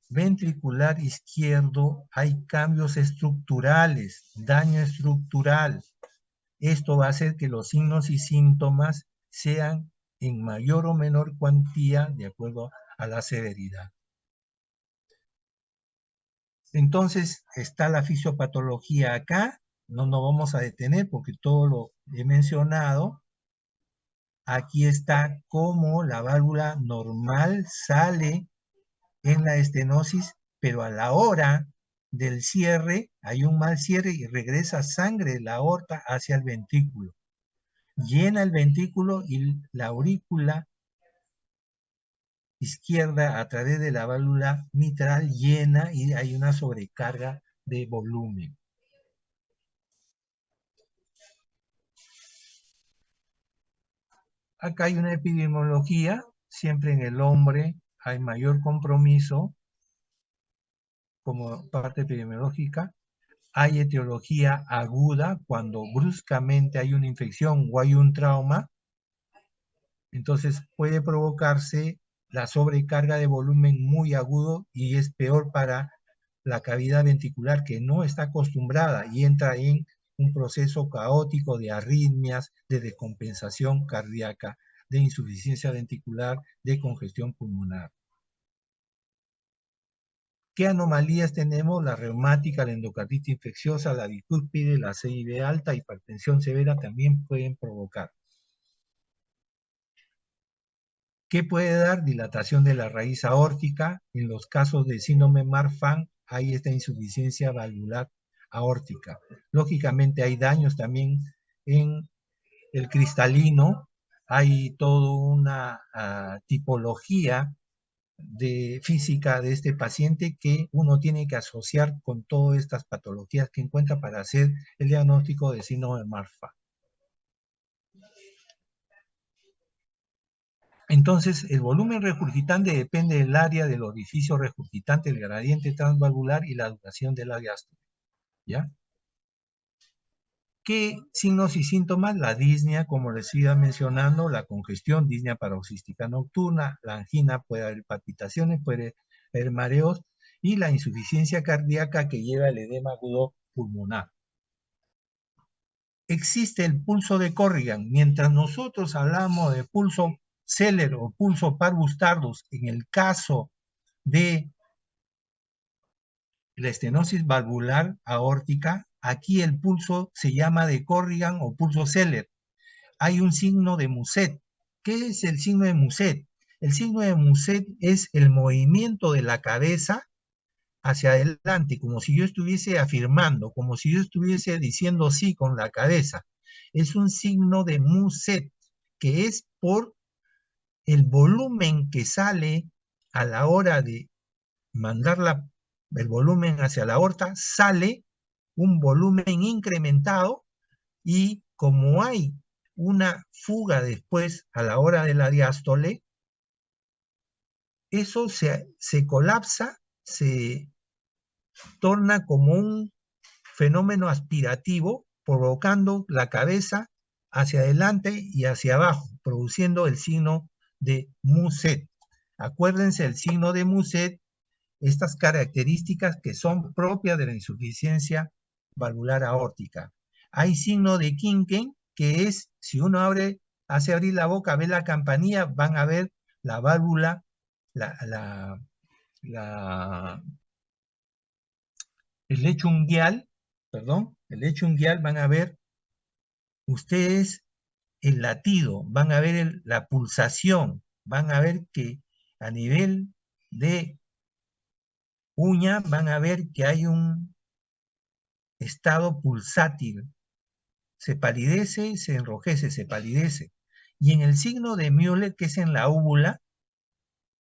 ventricular izquierdo hay cambios estructurales, daño estructural. Esto va a hacer que los signos y síntomas sean en mayor o menor cuantía de acuerdo a la severidad. Entonces está la fisiopatología acá, no nos vamos a detener porque todo lo he mencionado. Aquí está cómo la válvula normal sale en la estenosis, pero a la hora del cierre hay un mal cierre y regresa sangre de la aorta hacia el ventrículo. Llena el ventrículo y la aurícula izquierda a través de la válvula mitral llena y hay una sobrecarga de volumen. Acá hay una epidemiología, siempre en el hombre hay mayor compromiso como parte epidemiológica. Hay etiología aguda cuando bruscamente hay una infección o hay un trauma, entonces puede provocarse la sobrecarga de volumen muy agudo y es peor para la cavidad ventricular que no está acostumbrada y entra en un proceso caótico de arritmias, de descompensación cardíaca, de insuficiencia ventricular, de congestión pulmonar. ¿Qué anomalías tenemos? La reumática, la endocarditis infecciosa, la bicúspide, la CIB alta, hipertensión severa también pueden provocar. ¿Qué puede dar? Dilatación de la raíz aórtica. En los casos de síndrome Marfan hay esta insuficiencia valvular aórtica. Lógicamente hay daños también en el cristalino. Hay toda una tipología de física de este paciente que uno tiene que asociar con todas estas patologías que encuentra para hacer el diagnóstico de síndrome de Marfan. Entonces, el volumen regurgitante depende del área del orificio regurgitante, el gradiente transvalvular y la duración de la diástole. ¿Ya? ¿Qué signos y síntomas? La disnea, como les iba mencionando, la congestión, disnea paroxística nocturna, la angina, puede haber palpitaciones, puede haber mareos, y la insuficiencia cardíaca que lleva al edema agudo pulmonar. Existe el pulso de Corrigan. Mientras nosotros hablamos de pulso Zeller o pulso Parvus Tardus, en el caso de la estenosis valvular aórtica, aquí el pulso se llama de Corrigan o pulso Zeller. Hay un signo de Muset. ¿Qué es el signo de Muset? El signo de Muset es el movimiento de la cabeza hacia adelante, como si yo estuviese afirmando, como si yo estuviese diciendo sí con la cabeza. Es un signo de Muset, que es por el volumen que sale a la hora de mandar el volumen hacia la aorta, sale un volumen incrementado y como hay una fuga después a la hora de la diástole, eso se colapsa, se torna como un fenómeno aspirativo, provocando la cabeza hacia adelante y hacia abajo, produciendo el signo de Muset. Acuérdense el signo de Muset, estas características que son propias de la insuficiencia valvular aórtica. Hay signo de Kinken, que es, si uno hace abrir la boca, ve la campanilla, van a ver la válvula, el lecho unguial, perdón, el lecho unguial, van a ver ustedes el latido, van a ver la pulsación, van a ver que a nivel de uña van a ver que hay un estado pulsátil. Se palidece, se enrojece, se palidece. Y en el signo de Müller, que es en la úvula,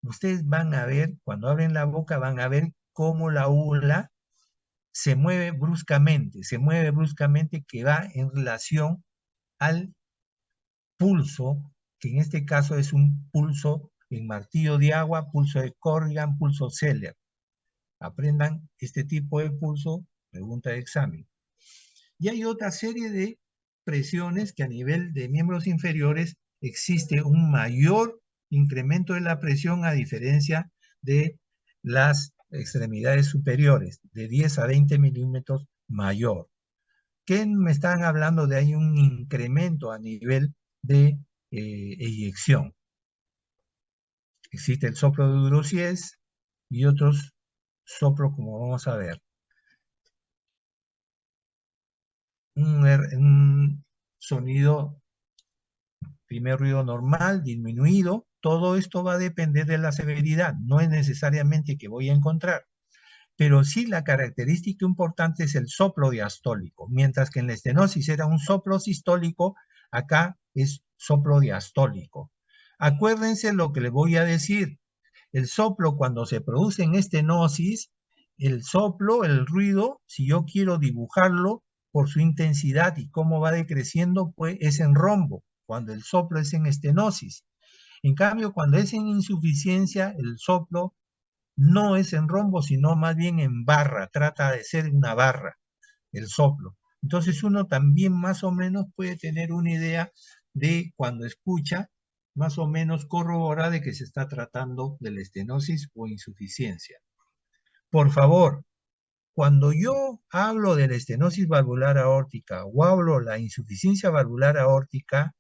ustedes van a ver, cuando abren la boca, van a ver cómo la úvula se mueve bruscamente que va en relación al pulso, que en este caso es un pulso en martillo de agua, pulso de Corrigan, pulso Zeller. Aprendan este tipo de pulso, pregunta de examen. Y hay otra serie de presiones que a nivel de miembros inferiores existe un mayor incremento de la presión a diferencia de las extremidades superiores, de 10 a 20 milímetros mayor. ¿Qué me están hablando de ahí? Un incremento a nivel de eyección. Existe el soplo de Durossiez y otros soplos, como vamos a ver. Un sonido, primer ruido normal, disminuido. Todo esto va a depender de la severidad. No es necesariamente que voy a encontrar. Pero sí la característica importante es el soplo diastólico. Mientras que en la estenosis era un soplo sistólico, acá es soplo diastólico. Acuérdense lo que les voy a decir. El soplo, cuando se produce en estenosis, el soplo, el ruido, si yo quiero dibujarlo por su intensidad y cómo va decreciendo, pues es en rombo, cuando el soplo es en estenosis. En cambio, cuando es en insuficiencia, el soplo no es en rombo, sino más bien en barra, trata de ser una barra, el soplo. Entonces uno también más o menos puede tener una idea de cuando escucha, más o menos corrobora de que se está tratando de la estenosis o insuficiencia. Por favor, cuando yo hablo de la estenosis valvular aórtica o hablo de la insuficiencia valvular aórtica,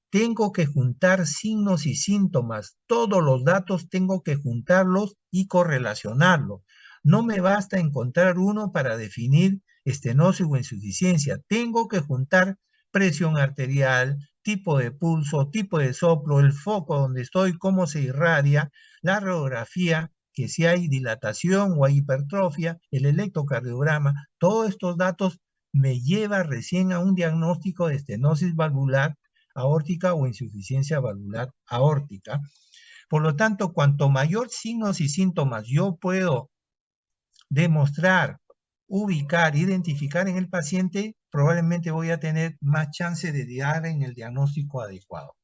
tengo que juntar signos y síntomas. Todos los datos tengo que juntarlos y correlacionarlos. No me basta encontrar uno para definir estenosis o insuficiencia. Tengo que juntar presión arterial, tipo de pulso, tipo de soplo, el foco donde estoy, cómo se irradia, la radiografía, que si hay dilatación o hay hipertrofia, el electrocardiograma. Todos estos datos me lleva recién a un diagnóstico de estenosis valvular aórtica o insuficiencia valvular aórtica. Por lo tanto, cuanto mayor signos y síntomas yo puedo demostrar, ubicar, identificar en el paciente, probablemente voy a tener más chance de dar en el diagnóstico adecuado.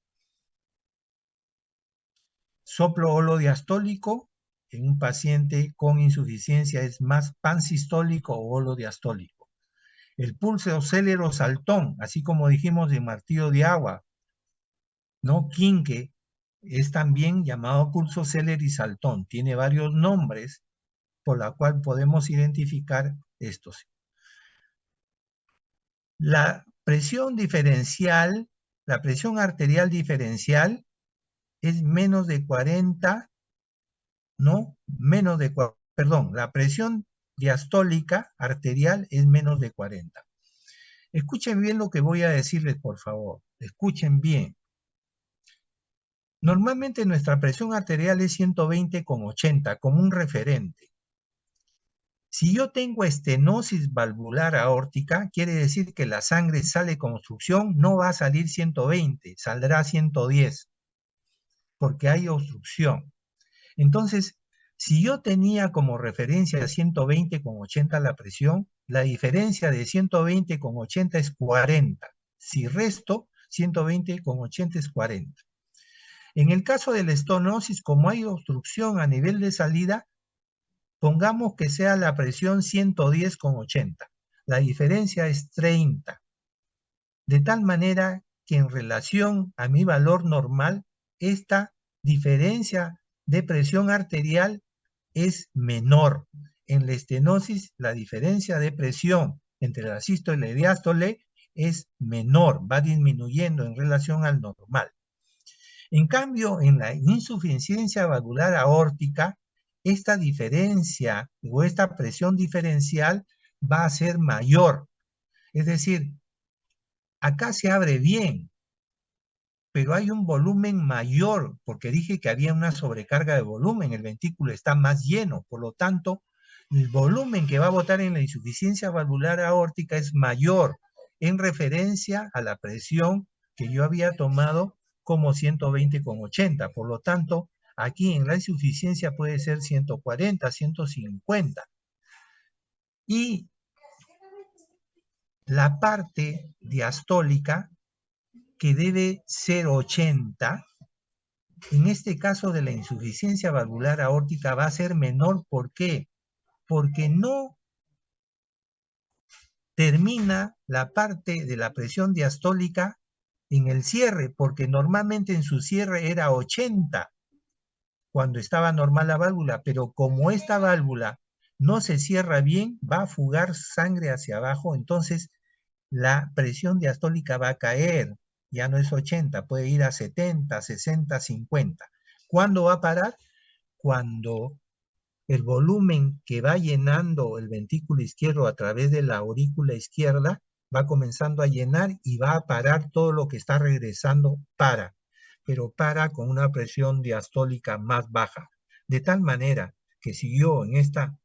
Soplo holodiastólico en un paciente con insuficiencia es más pansistólico o holodiastólico. El pulso célero saltón, así como dijimos de martillo de agua, ¿no? Quinque es también llamado pulso Celery saltón. Tiene varios nombres por la cual podemos identificar estos. La presión diferencial, la presión arterial diferencial es menos de 40, ¿no? Menos de, perdón, la presión diastólica arterial es menos de 40. Escuchen bien lo que voy a decirles, por favor. Escuchen bien. Normalmente nuestra presión arterial es 120/80 como un referente. Si yo tengo estenosis valvular aórtica, quiere decir que la sangre sale con obstrucción, no va a salir 120, saldrá 110, porque hay obstrucción. Entonces, si yo tenía como referencia 120/80 la presión, la diferencia de 120/80 es 40. Si resto, 120/80 es 40. En el caso de la estenosis, como hay obstrucción a nivel de salida, pongamos que sea la presión 110/80. La diferencia es 30. De tal manera que en relación a mi valor normal, esta diferencia de presión arterial es menor. En la estenosis, la diferencia de presión entre la sístole y la diástole es menor, va disminuyendo en relación al normal. En cambio, en la insuficiencia valvular aórtica, esta diferencia o esta presión diferencial va a ser mayor. Es decir, acá se abre bien, pero hay un volumen mayor, porque dije que había una sobrecarga de volumen, el ventículo está más lleno, por lo tanto, el volumen que va a botar en la insuficiencia valvular aórtica es mayor en referencia a la presión que yo había tomado como 120/80. Por lo tanto, aquí en la insuficiencia puede ser 140, 150. Y la parte diastólica, que debe ser 80, en este caso de la insuficiencia valvular aórtica va a ser menor. ¿Por qué? Porque no termina la parte de la presión diastólica en el cierre, porque normalmente en su cierre era 80 cuando estaba normal la válvula, pero como esta válvula no se cierra bien, va a fugar sangre hacia abajo, entonces la presión diastólica va a caer, ya no es 80, puede ir a 70, 60, 50. ¿Cuándo va a parar? Cuando el volumen que va llenando el ventículo izquierdo a través de la aurícula izquierda va comenzando a llenar y va a parar todo lo que está regresando, pero para con una presión diastólica más baja. De tal manera que si yo en esta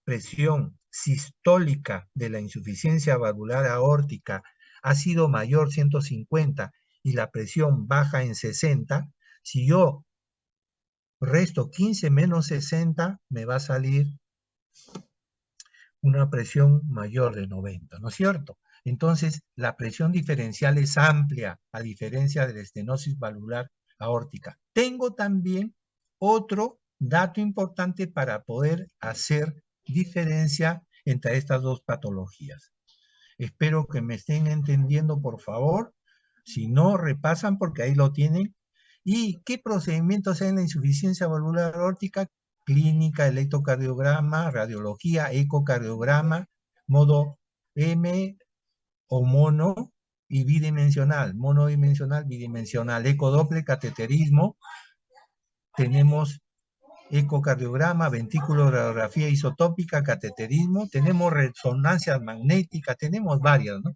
presión sistólica de la insuficiencia valvular aórtica ha sido mayor 150 y la presión baja en 60, si yo resto 15 menos 60, me va a salir una presión mayor de 90, ¿no es cierto? Entonces, la presión diferencial es amplia, a diferencia de la estenosis valvular aórtica. Tengo también otro dato importante para poder hacer diferencia entre estas dos patologías. Espero que me estén entendiendo, por favor. Si no, repasan porque ahí lo tienen. ¿Y qué procedimientos hay en la insuficiencia valvular aórtica? Clínica, electrocardiograma, radiología, ecocardiograma, modo M o mono y bidimensional. Monodimensional, bidimensional, ecodoppler, cateterismo. Tenemos ecocardiograma, ventriculoradiografía isotópica, cateterismo. Tenemos resonancias magnéticas, tenemos varias, ¿no?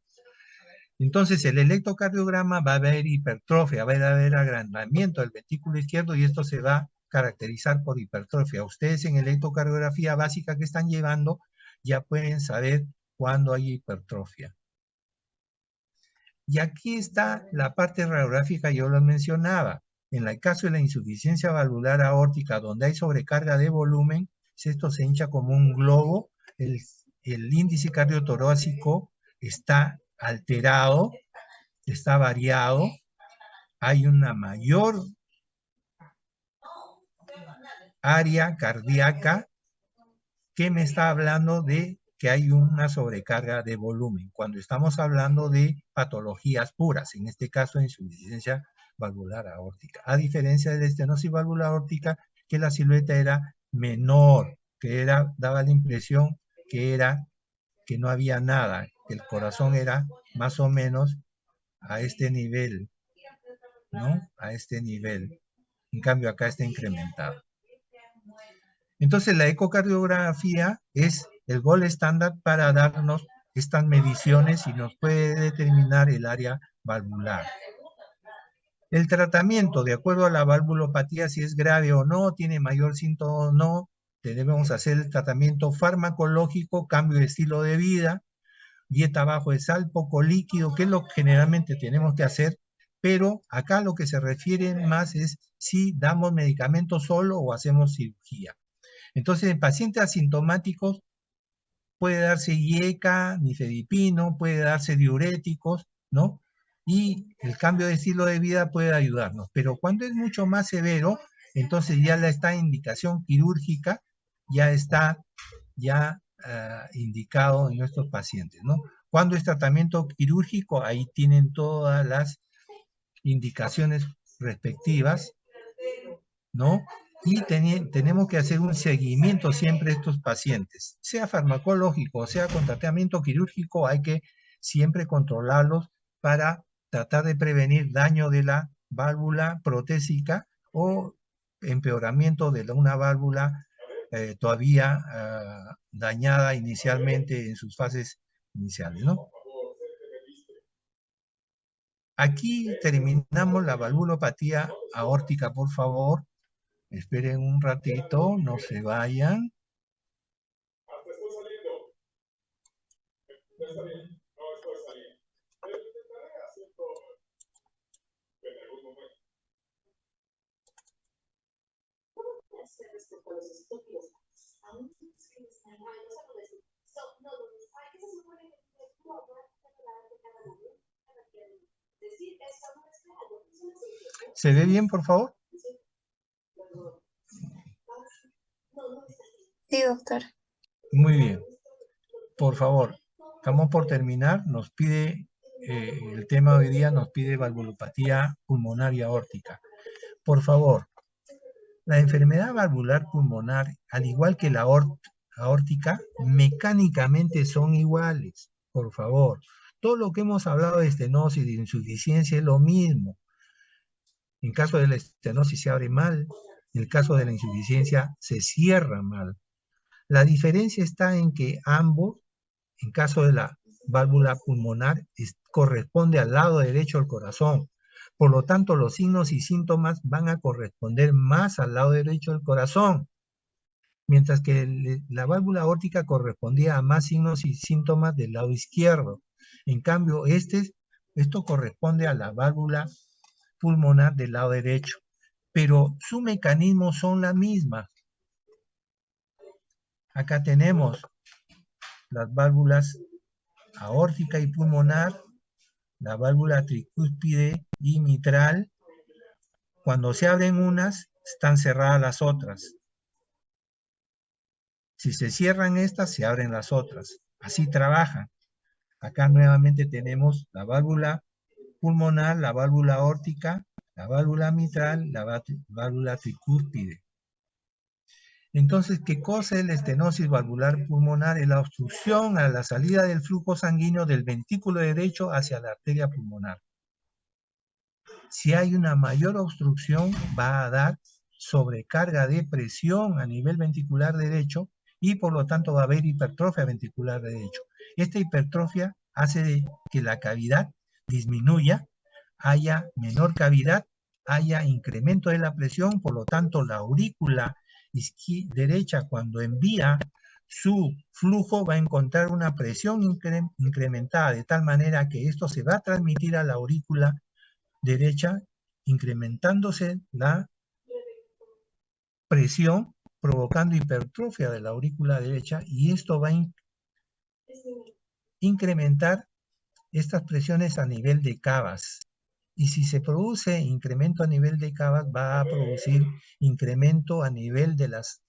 Entonces, el electrocardiograma va a haber hipertrofia, va a haber agrandamiento del ventrículo izquierdo y esto se va a caracterizar por hipertrofia. Ustedes en electrocardiografía básica que están llevando ya pueden saber cuándo hay hipertrofia. Y aquí está la parte radiográfica, yo lo mencionaba. En el caso de la insuficiencia valvular aórtica, donde hay sobrecarga de volumen, esto se hincha como un globo, el índice cardiotorácico está alterado, está variado, hay una mayor área cardíaca que me está hablando de que hay una sobrecarga de volumen, cuando estamos hablando de patologías puras, en este caso insuficiencia valvular aórtica, a diferencia de la estenosis valvular aórtica, que la silueta era menor, que daba la impresión que no había nada, que el corazón era más o menos a este nivel, ¿no? A este nivel. En cambio, acá está incrementado. Entonces, la ecocardiografía es el gol estándar para darnos estas mediciones y nos puede determinar el área valvular. El tratamiento, de acuerdo a la valvulopatía, si es grave o no, tiene mayor síntoma o no, debemos hacer el tratamiento farmacológico, cambio de estilo de vida, dieta bajo de sal, poco líquido, que es lo que generalmente tenemos que hacer, pero acá lo que se refiere más es si damos medicamento solo o hacemos cirugía. Entonces, en pacientes asintomáticos puede darse IECA, nifedipino, puede darse diuréticos, ¿no? Y el cambio de estilo de vida puede ayudarnos. Pero cuando es mucho más severo, entonces ya esta indicación quirúrgica ya está indicado en nuestros pacientes, ¿no? Cuando es tratamiento quirúrgico, ahí tienen todas las indicaciones respectivas, ¿no? Y tenemos que hacer un seguimiento siempre de estos pacientes, sea farmacológico, sea con tratamiento quirúrgico, hay que siempre controlarlos para tratar de prevenir daño de la válvula protésica o empeoramiento de una válvula todavía dañada inicialmente en sus fases iniciales, ¿no? Aquí terminamos la valvulopatía aórtica, por favor. Esperen un ratito, no se vayan. ¿Se ve bien, por favor? Sí, doctor. Muy bien. Por favor, estamos por terminar. Nos pide, el tema hoy día nos pide valvulopatía pulmonar y aórtica. Por favor, la enfermedad valvular pulmonar, al igual que la aórtica, mecánicamente son iguales. Por favor, todo lo que hemos hablado de estenosis, de insuficiencia, es lo mismo. En caso de la estenosis se abre mal, en el caso de la insuficiencia se cierra mal. La diferencia está en que ambos, en caso de la válvula pulmonar, corresponde al lado derecho del corazón. Por lo tanto, los signos y síntomas van a corresponder más al lado derecho del corazón, mientras que la válvula aórtica correspondía a más signos y síntomas del lado izquierdo. En cambio, esto corresponde a la válvula pulmonar del lado derecho, pero su mecanismo son la misma. Acá tenemos las válvulas aórtica y pulmonar, la válvula tricúspide y mitral. Cuando se abren unas, están cerradas las otras. Si se cierran estas, se abren las otras. Así trabajan. Acá nuevamente tenemos la válvula pulmonar, la válvula aórtica, la válvula mitral, la válvula tricúspide. Entonces, ¿qué cosa es la estenosis valvular pulmonar? Es la obstrucción a la salida del flujo sanguíneo del ventrículo derecho hacia la arteria pulmonar. Si hay una mayor obstrucción, va a dar sobrecarga de presión a nivel ventricular derecho y por lo tanto va a haber hipertrofia ventricular derecho. Esta hipertrofia hace que la cavidad disminuya, haya menor cavidad, haya incremento de la presión, por lo tanto la aurícula derecha cuando envía su flujo va a encontrar una presión incrementada de tal manera que esto se va a transmitir a la aurícula derecha, incrementándose la presión, provocando hipertrofia de la aurícula derecha, y esto va a incrementar estas presiones a nivel de cavas. Y si se produce incremento a nivel de cavas, va a producir incremento a nivel de las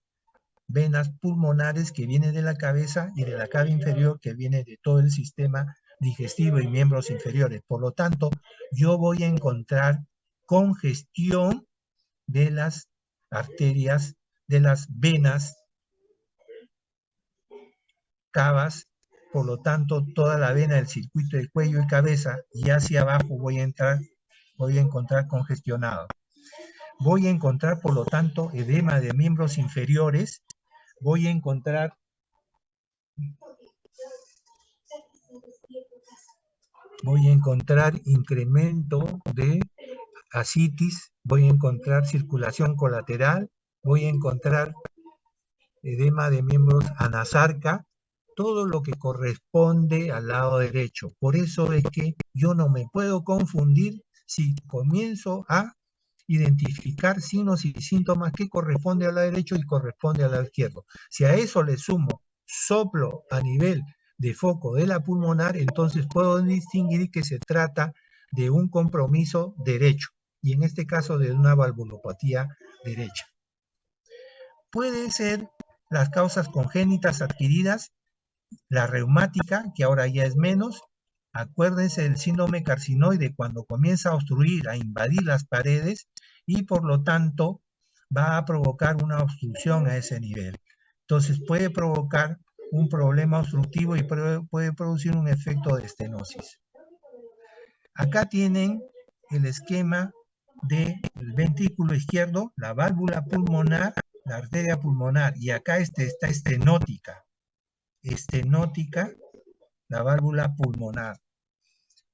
venas pulmonares que viene de la cabeza y de la cava inferior que viene de todo el sistema digestivo y miembros inferiores. Por lo tanto, yo voy a encontrar congestión de las arterias, de las venas, cavas, por lo tanto, toda la vena del circuito de cuello y cabeza, y hacia abajo voy a encontrar congestionado. Voy a encontrar, por lo tanto, edema de miembros inferiores, voy a encontrar incremento de ascitis, voy a encontrar circulación colateral, voy a encontrar edema de miembros anasarca, todo lo que corresponde al lado derecho. Por eso es que yo no me puedo confundir si comienzo a identificar signos y síntomas que corresponde al lado derecho y corresponde al lado izquierdo. Si a eso le sumo soplo a nivel de foco de la pulmonar, entonces puedo distinguir que se trata de un compromiso derecho, y en este caso de una valvulopatía derecha. Puede ser las causas congénitas adquiridas, la reumática, que ahora ya es menos. Acuérdense del síndrome carcinoide cuando comienza a obstruir, a invadir las paredes y por lo tanto va a provocar una obstrucción a ese nivel. Entonces puede provocar un problema obstructivo y puede producir un efecto de estenosis. Acá tienen el esquema del ventrículo izquierdo, la válvula pulmonar, la arteria pulmonar, y acá está estenótica, la válvula pulmonar.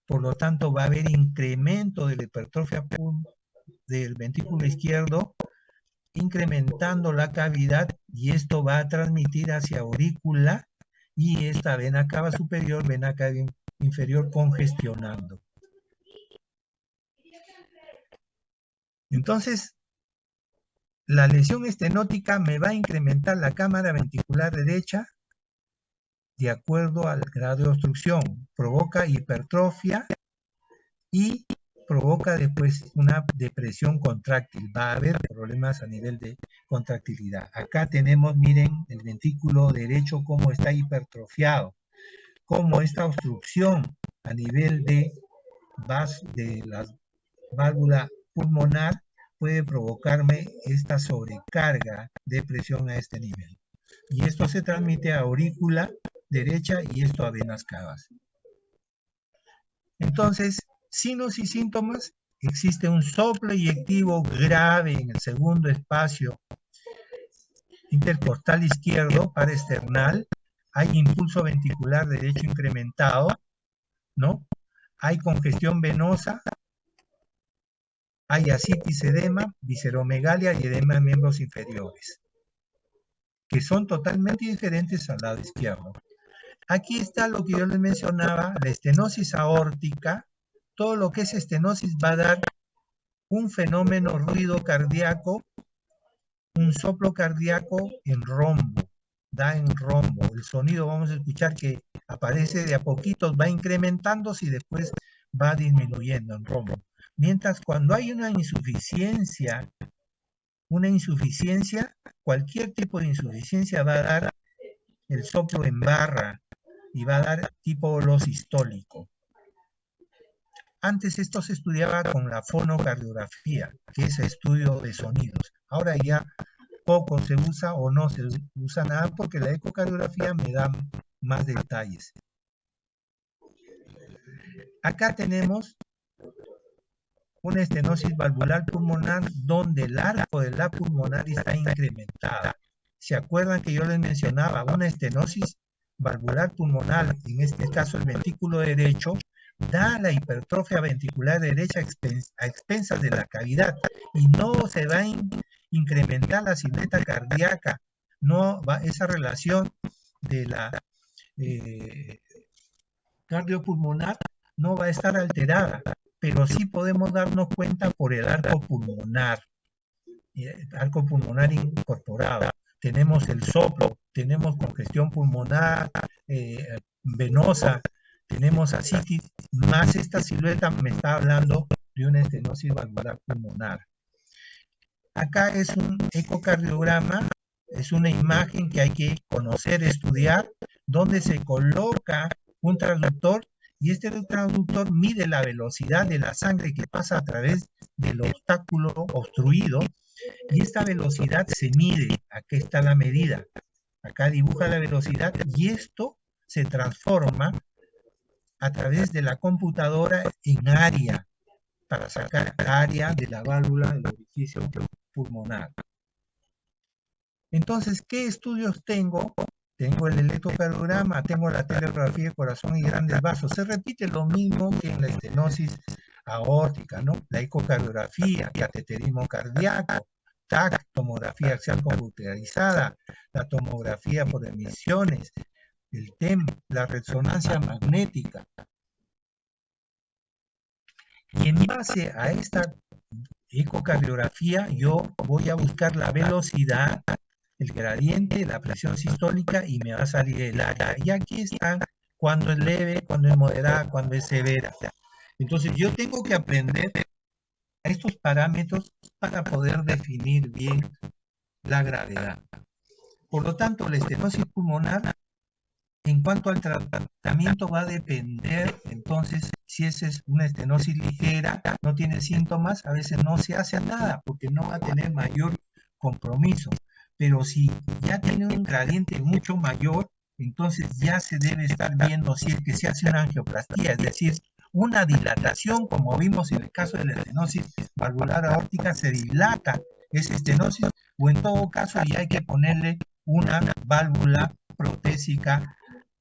por lo tanto va a haber incremento de la hipertrofia del ventrículo izquierdo, incrementando la cavidad, y esto va a transmitir hacia aurícula y esta vena cava superior, vena cava inferior congestionando. Entonces, la lesión estenótica me va a incrementar la cámara ventricular derecha de acuerdo al grado de obstrucción. Provoca hipertrofia y provoca después una depresión contráctil. Va a haber problemas a nivel de contractilidad. Acá tenemos, miren, el ventrículo derecho cómo está hipertrofiado, cómo esta obstrucción a nivel de la válvula pulmonar puede provocarme esta sobrecarga de presión a este nivel. Y esto se transmite a aurícula derecha y esto a venas cavas. Entonces, signos y síntomas: existe un soplo eyectivo grave en el segundo espacio intercostal izquierdo paraesternal, hay impulso ventricular derecho incrementado, ¿no? Hay congestión venosa, hay ascitis, edema, visceromegalia y edema de miembros inferiores, que son totalmente diferentes al lado izquierdo. Aquí está lo que yo les mencionaba, la estenosis aórtica. Todo lo que es estenosis va a dar un fenómeno ruido cardíaco, un soplo cardíaco en rombo, da en rombo. El sonido vamos a escuchar que aparece de a poquitos, va incrementándose y después va disminuyendo en rombo. Mientras cuando hay una insuficiencia, cualquier tipo de insuficiencia va a dar el soplo en barra y va a dar tipo lo sistólico. Antes esto se estudiaba con la fonocardiografía, que es estudio de sonidos. Ahora ya poco se usa o no se usa nada porque la ecocardiografía me da más detalles. Acá tenemos una estenosis valvular pulmonar donde el arco de la pulmonar está incrementada. ¿Se acuerdan que yo les mencionaba una estenosis valvular pulmonar, en este caso el ventrículo derecho, da la hipertrofia ventricular derecha a expensas de la cavidad y no se va a incrementar la silueta cardíaca? No va, esa relación de la cardiopulmonar no va a estar alterada, pero sí podemos darnos cuenta por el arco pulmonar incorporado. Tenemos el soplo, tenemos congestión pulmonar venosa, tenemos ascitis, más esta silueta me está hablando de una estenosis valvular pulmonar. Acá es un ecocardiograma, es una imagen que hay que conocer, estudiar, donde se coloca un transductor y este transductor mide la velocidad de la sangre que pasa a través del obstáculo obstruido y esta velocidad se mide. Aquí está la medida, acá dibuja la velocidad y esto se transforma a través de la computadora en área, para sacar área de la válvula del orificio pulmonar. Entonces, ¿qué estudios tengo? Tengo el electrocardiograma, tengo la telegrafía de corazón y grandes vasos. Se repite lo mismo que en la estenosis aórtica, ¿no? La ecocardiografía, cateterismo cardíaco, TAC, tomografía axial computarizada, la tomografía por emisiones, el TEM, la resonancia magnética. Y en base a esta ecocardiografía yo voy a buscar la velocidad, el gradiente, la presión sistólica y me va a salir el área. Y aquí están cuando es leve, cuando es moderada, cuando es severa. Entonces yo tengo que aprender estos parámetros para poder definir bien la gravedad. Por lo tanto, la estenosis pulmonar, en cuanto al tratamiento, va a depender, entonces, si esa es una estenosis ligera, no tiene síntomas, a veces no se hace nada porque no va a tener mayor compromiso. Pero si ya tiene un gradiente mucho mayor, entonces ya se debe estar viendo si es que se hace una angioplastía, es decir, una dilatación, como vimos en el caso de la estenosis valvular aórtica, se dilata esa estenosis, o en todo caso ya hay que ponerle una válvula protésica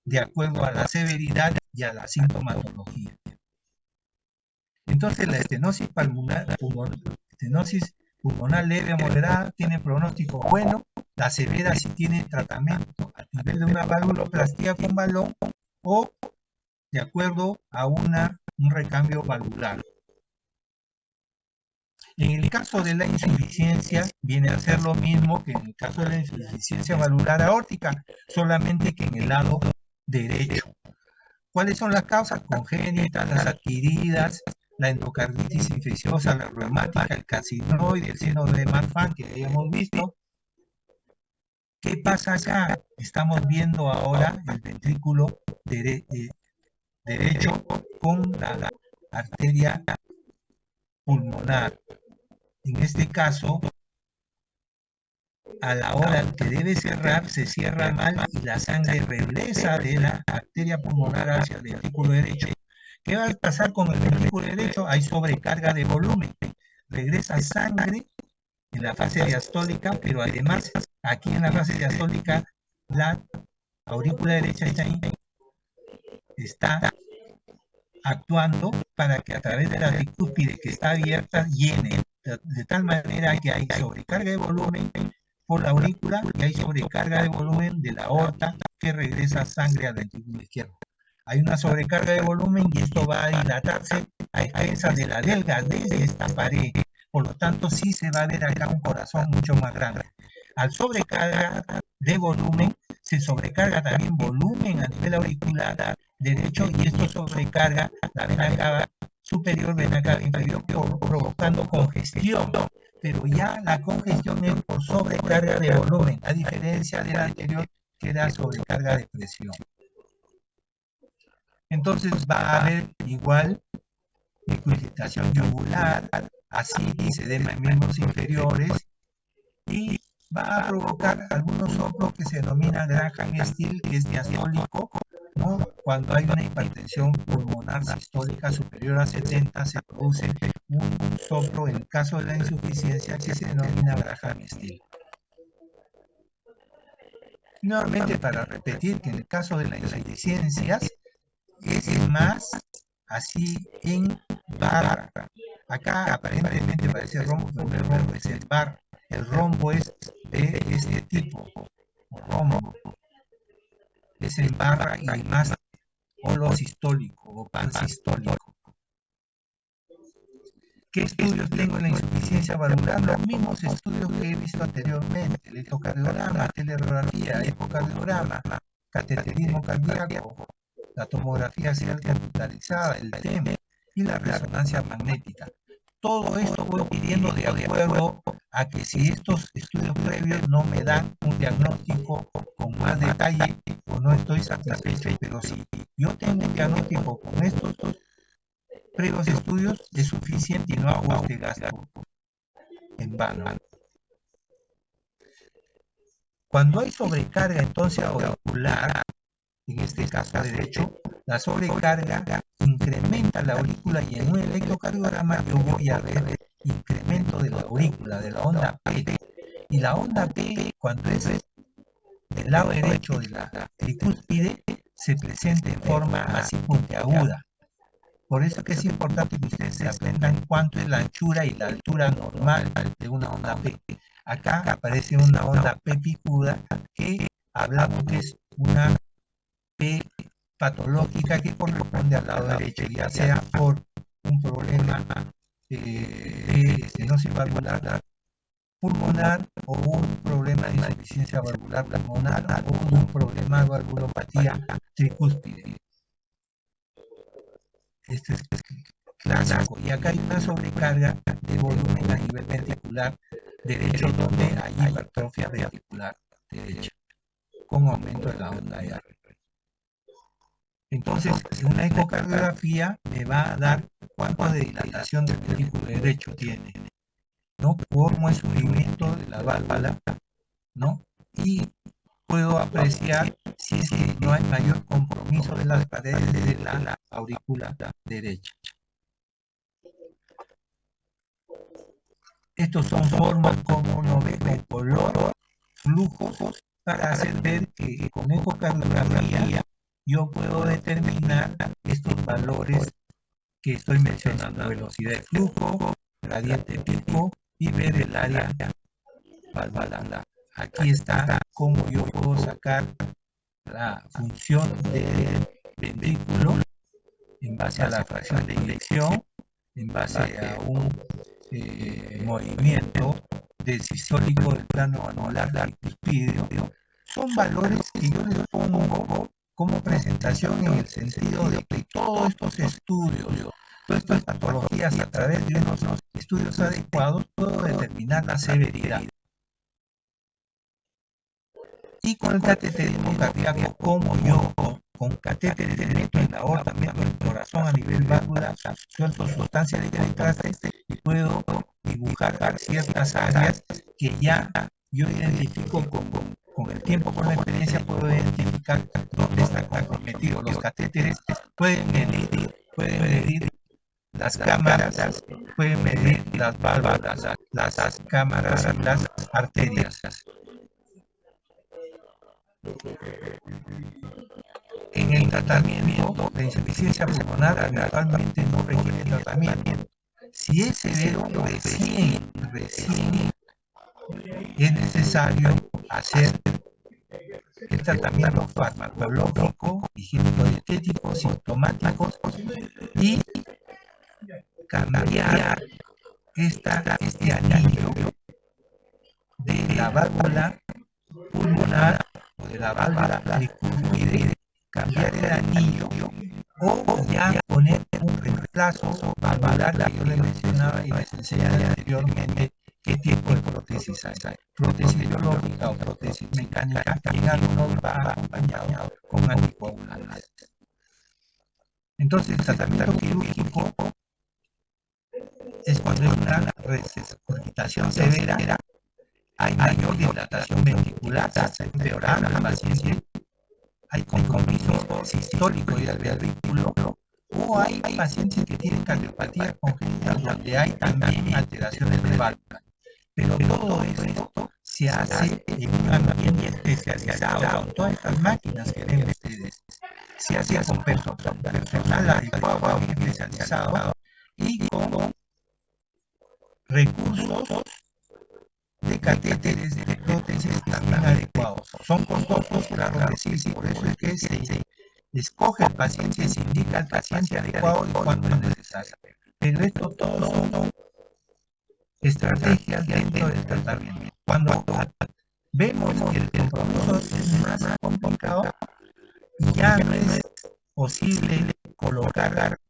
de acuerdo a la severidad y a la sintomatología. Entonces la estenosis pulmonar leve o moderada tiene pronóstico bueno, la severa sí tiene tratamiento a nivel de una valvuloplastía con balón o de acuerdo a un recambio valvular. En el caso de la insuficiencia, viene a ser lo mismo que en el caso de la insuficiencia valvular aórtica, solamente que en el lado derecho. ¿Cuáles son las causas? Congénitas, las adquiridas, la endocarditis infecciosa, la reumática, el carcinoide, el síndrome de Marfan, que ya hemos visto. ¿Qué pasa acá? Estamos viendo ahora el ventrículo derecho con la arteria pulmonar. En este caso, a la hora que debe cerrar, se cierra mal y la sangre regresa de la arteria pulmonar hacia el ventrículo derecho. ¿Qué va a pasar con el ventrículo derecho? Hay sobrecarga de volumen. Regresa sangre en la fase diastólica, pero además, aquí en la fase diastólica, la aurícula derecha está actuando para que a través de la tricúspide que está abierta llene, de tal manera que hay sobrecarga de volumen por la aurícula y hay sobrecarga de volumen de la aorta que regresa sangre al ventrículo izquierdo. Hay una sobrecarga de volumen y esto va a dilatarse a expensas de la delgadez de esta pared. Por lo tanto, sí se va a ver acá un corazón mucho más grande. Al sobrecarga de volumen, se sobrecarga también volumen a nivel auricular derecho y esto sobrecarga la vena cava superior, vena cava inferior, provocando congestión. Pero ya la congestión es por sobrecarga de volumen, a diferencia de la anterior que era sobrecarga de presión. Entonces va a haber igual incrustación yugular, así edema en miembros inferiores y va a provocar algunos soplos que se denomina Graham-Still, que es diastólico, ¿no? Cuando hay una hipertensión pulmonar sistólica superior a 70 se produce un soplo en el caso de la insuficiencia que se denomina Graham-Still. Nuevamente, para repetir que en el caso de las insuficiencias es más así en barra. Acá aparentemente parece rombo, pero el rombo es el bar. El rombo es de este tipo, rombo. Es en barra y más holosistólico o pansistólico. ¿Qué estudios tengo en la insuficiencia valvular? Los mismos estudios que he visto anteriormente: el ecocardiograma, teleradiografía, ecocardiograma, cateterismo cardíaco, la tomografía axial computarizada, el TEM y la resonancia magnética. Todo esto voy pidiendo de acuerdo a que si estos estudios previos no me dan un diagnóstico con más detalle o no estoy satisfecho, pero si yo tengo un diagnóstico con estos previos estudios es suficiente y no hago este gasto en vano. Cuando hay sobrecarga entonces auricular, en este caso derecho, la sobrecarga incrementa la aurícula y en un electrocardiograma yo voy a ver incremento de la aurícula, de la onda P. Y la onda P, cuando es del lado derecho de la tricúspide, se presenta en forma así puntiaguda. Por eso que es importante que ustedes se aprendan cuánto es la anchura y la altura normal de una onda P. Acá aparece una onda P picuda que hablamos que es una P patológica que corresponde al lado derecho, ya sea por un problema de estenosis valvular pulmonar o un problema de insuficiencia valvular pulmonar o un problema de valvulopatía tricúspide. Este es clásico. Y acá hay una sobrecarga de volumen a nivel ventricular derecho donde hay hipertrofia ventricular derecha con aumento de la onda R. Entonces, una ecocardiografía me va a dar cuánto de dilatación del ventrículo derecho tiene, ¿no? Cómo es el movimiento de la válvula, ¿no? Y puedo apreciar si es que no hay mayor compromiso de las paredes de la aurícula derecha. Estos son formas como uno ve con color, flujos, para hacer ver que con ecocardiografía yo puedo determinar estos valores que estoy mencionando: velocidad de flujo, gradiente pico y ver el área valvular. Aquí está cómo yo puedo sacar la función del ventrículo en base a la fracción de inyección, en base a un movimiento del sistólico del plano anular del cuspideo. Son valores que yo les pongo como presentación en el sentido de que todos estos estudios, todas estas patologías, a través de unos estudios adecuados, puedo determinar la severidad. Y con el cateterismo cardíaco, como yo con catéteres meto en la aorta, meto en el corazón a nivel válvula, suelto sustancia de contraste y puedo dibujar ciertas áreas que ya yo identifico con el tiempo, con la experiencia, puedo identificar dónde está comprometido. Los catéteres pueden medir las cámaras, pueden medir las válvulas, las cámaras y las arterias. En el tratamiento, la insuficiencia pulmonar habitualmente no requiere tratamiento. Si es severo, recién es necesario hacer el tratamiento farmacológico, higiénico-dietético, sintomático y cambiar este anillo de la válvula pulmonar o de la válvula tricúspide, cambiar el anillo o ya poner un reemplazo valvular que yo le mencionaba y les enseñé anteriormente qué tipo de prótesis hay. Prótesis biológica o prótesis mecánica, que en algunos va acompañado con anticoagulantes. Entonces, el tratamiento quirúrgico es cuando hay una resuscitación severa, hay mayor dilatación ventricular, se está empeorando el paciente, hay compromiso sistólico del ventrículo, o hay pacientes que tienen cardiopatía congénita donde hay también alteraciones de válvula. Pero todo esto se hace en un ambiente especializado, con todas estas máquinas que ven ustedes. Se hace con personal adecuado, bien especializado y con recursos de catéteres, de prótesis también adecuados. Son costosos, claro que sí, por eso es que se escoge al paciente, se indica al paciente adecuado y cuando es necesario. Pero esto todo son estrategias dentro del tratamiento. Cuando vemos que el compromiso es más complicado y ya no es posible colocar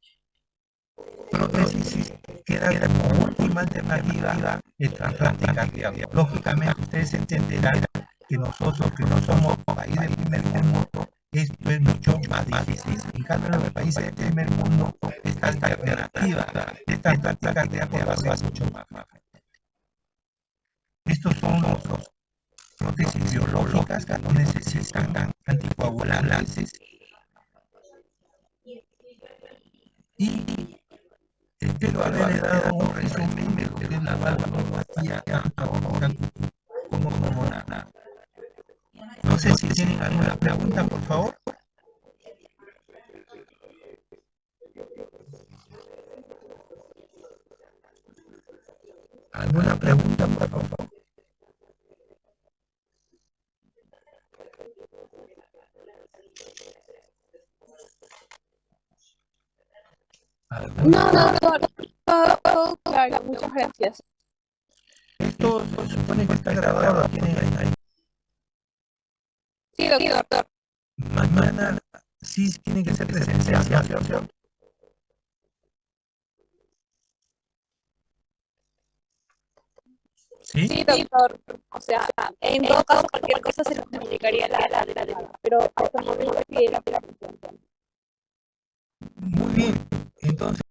prótesis, queda como última alternativa el trasplante cardíaco. Lógicamente ustedes entenderán que nosotros, que no somos país del primer mundo, esto es mucho más difícil. En cambio, en los países del primer mundo, esta alternativa de trasplante cardíaco lo hace mucho más fácil. Estos son los prótesis biológicas que no necesitan anticoagulantes y espero haberle dado un resumen de lo que es la valvulopatía tanto aorta como pulmonar. No sé si tienen alguna pregunta, por favor. ¿Alguna pregunta, por favor? No, doctor, todo claro, muchas gracias. Esto se supone que está grabado, lo tienen ahí. Sí, doctor. Mañana sí tiene que ser presencial, ¿no? ¿Sí? Sí, doctor. O sea, en todo caso, cualquier cosa se le comunicaría a la demanda, pero hasta el momento sí la aplicación. Muy bien. Entonces,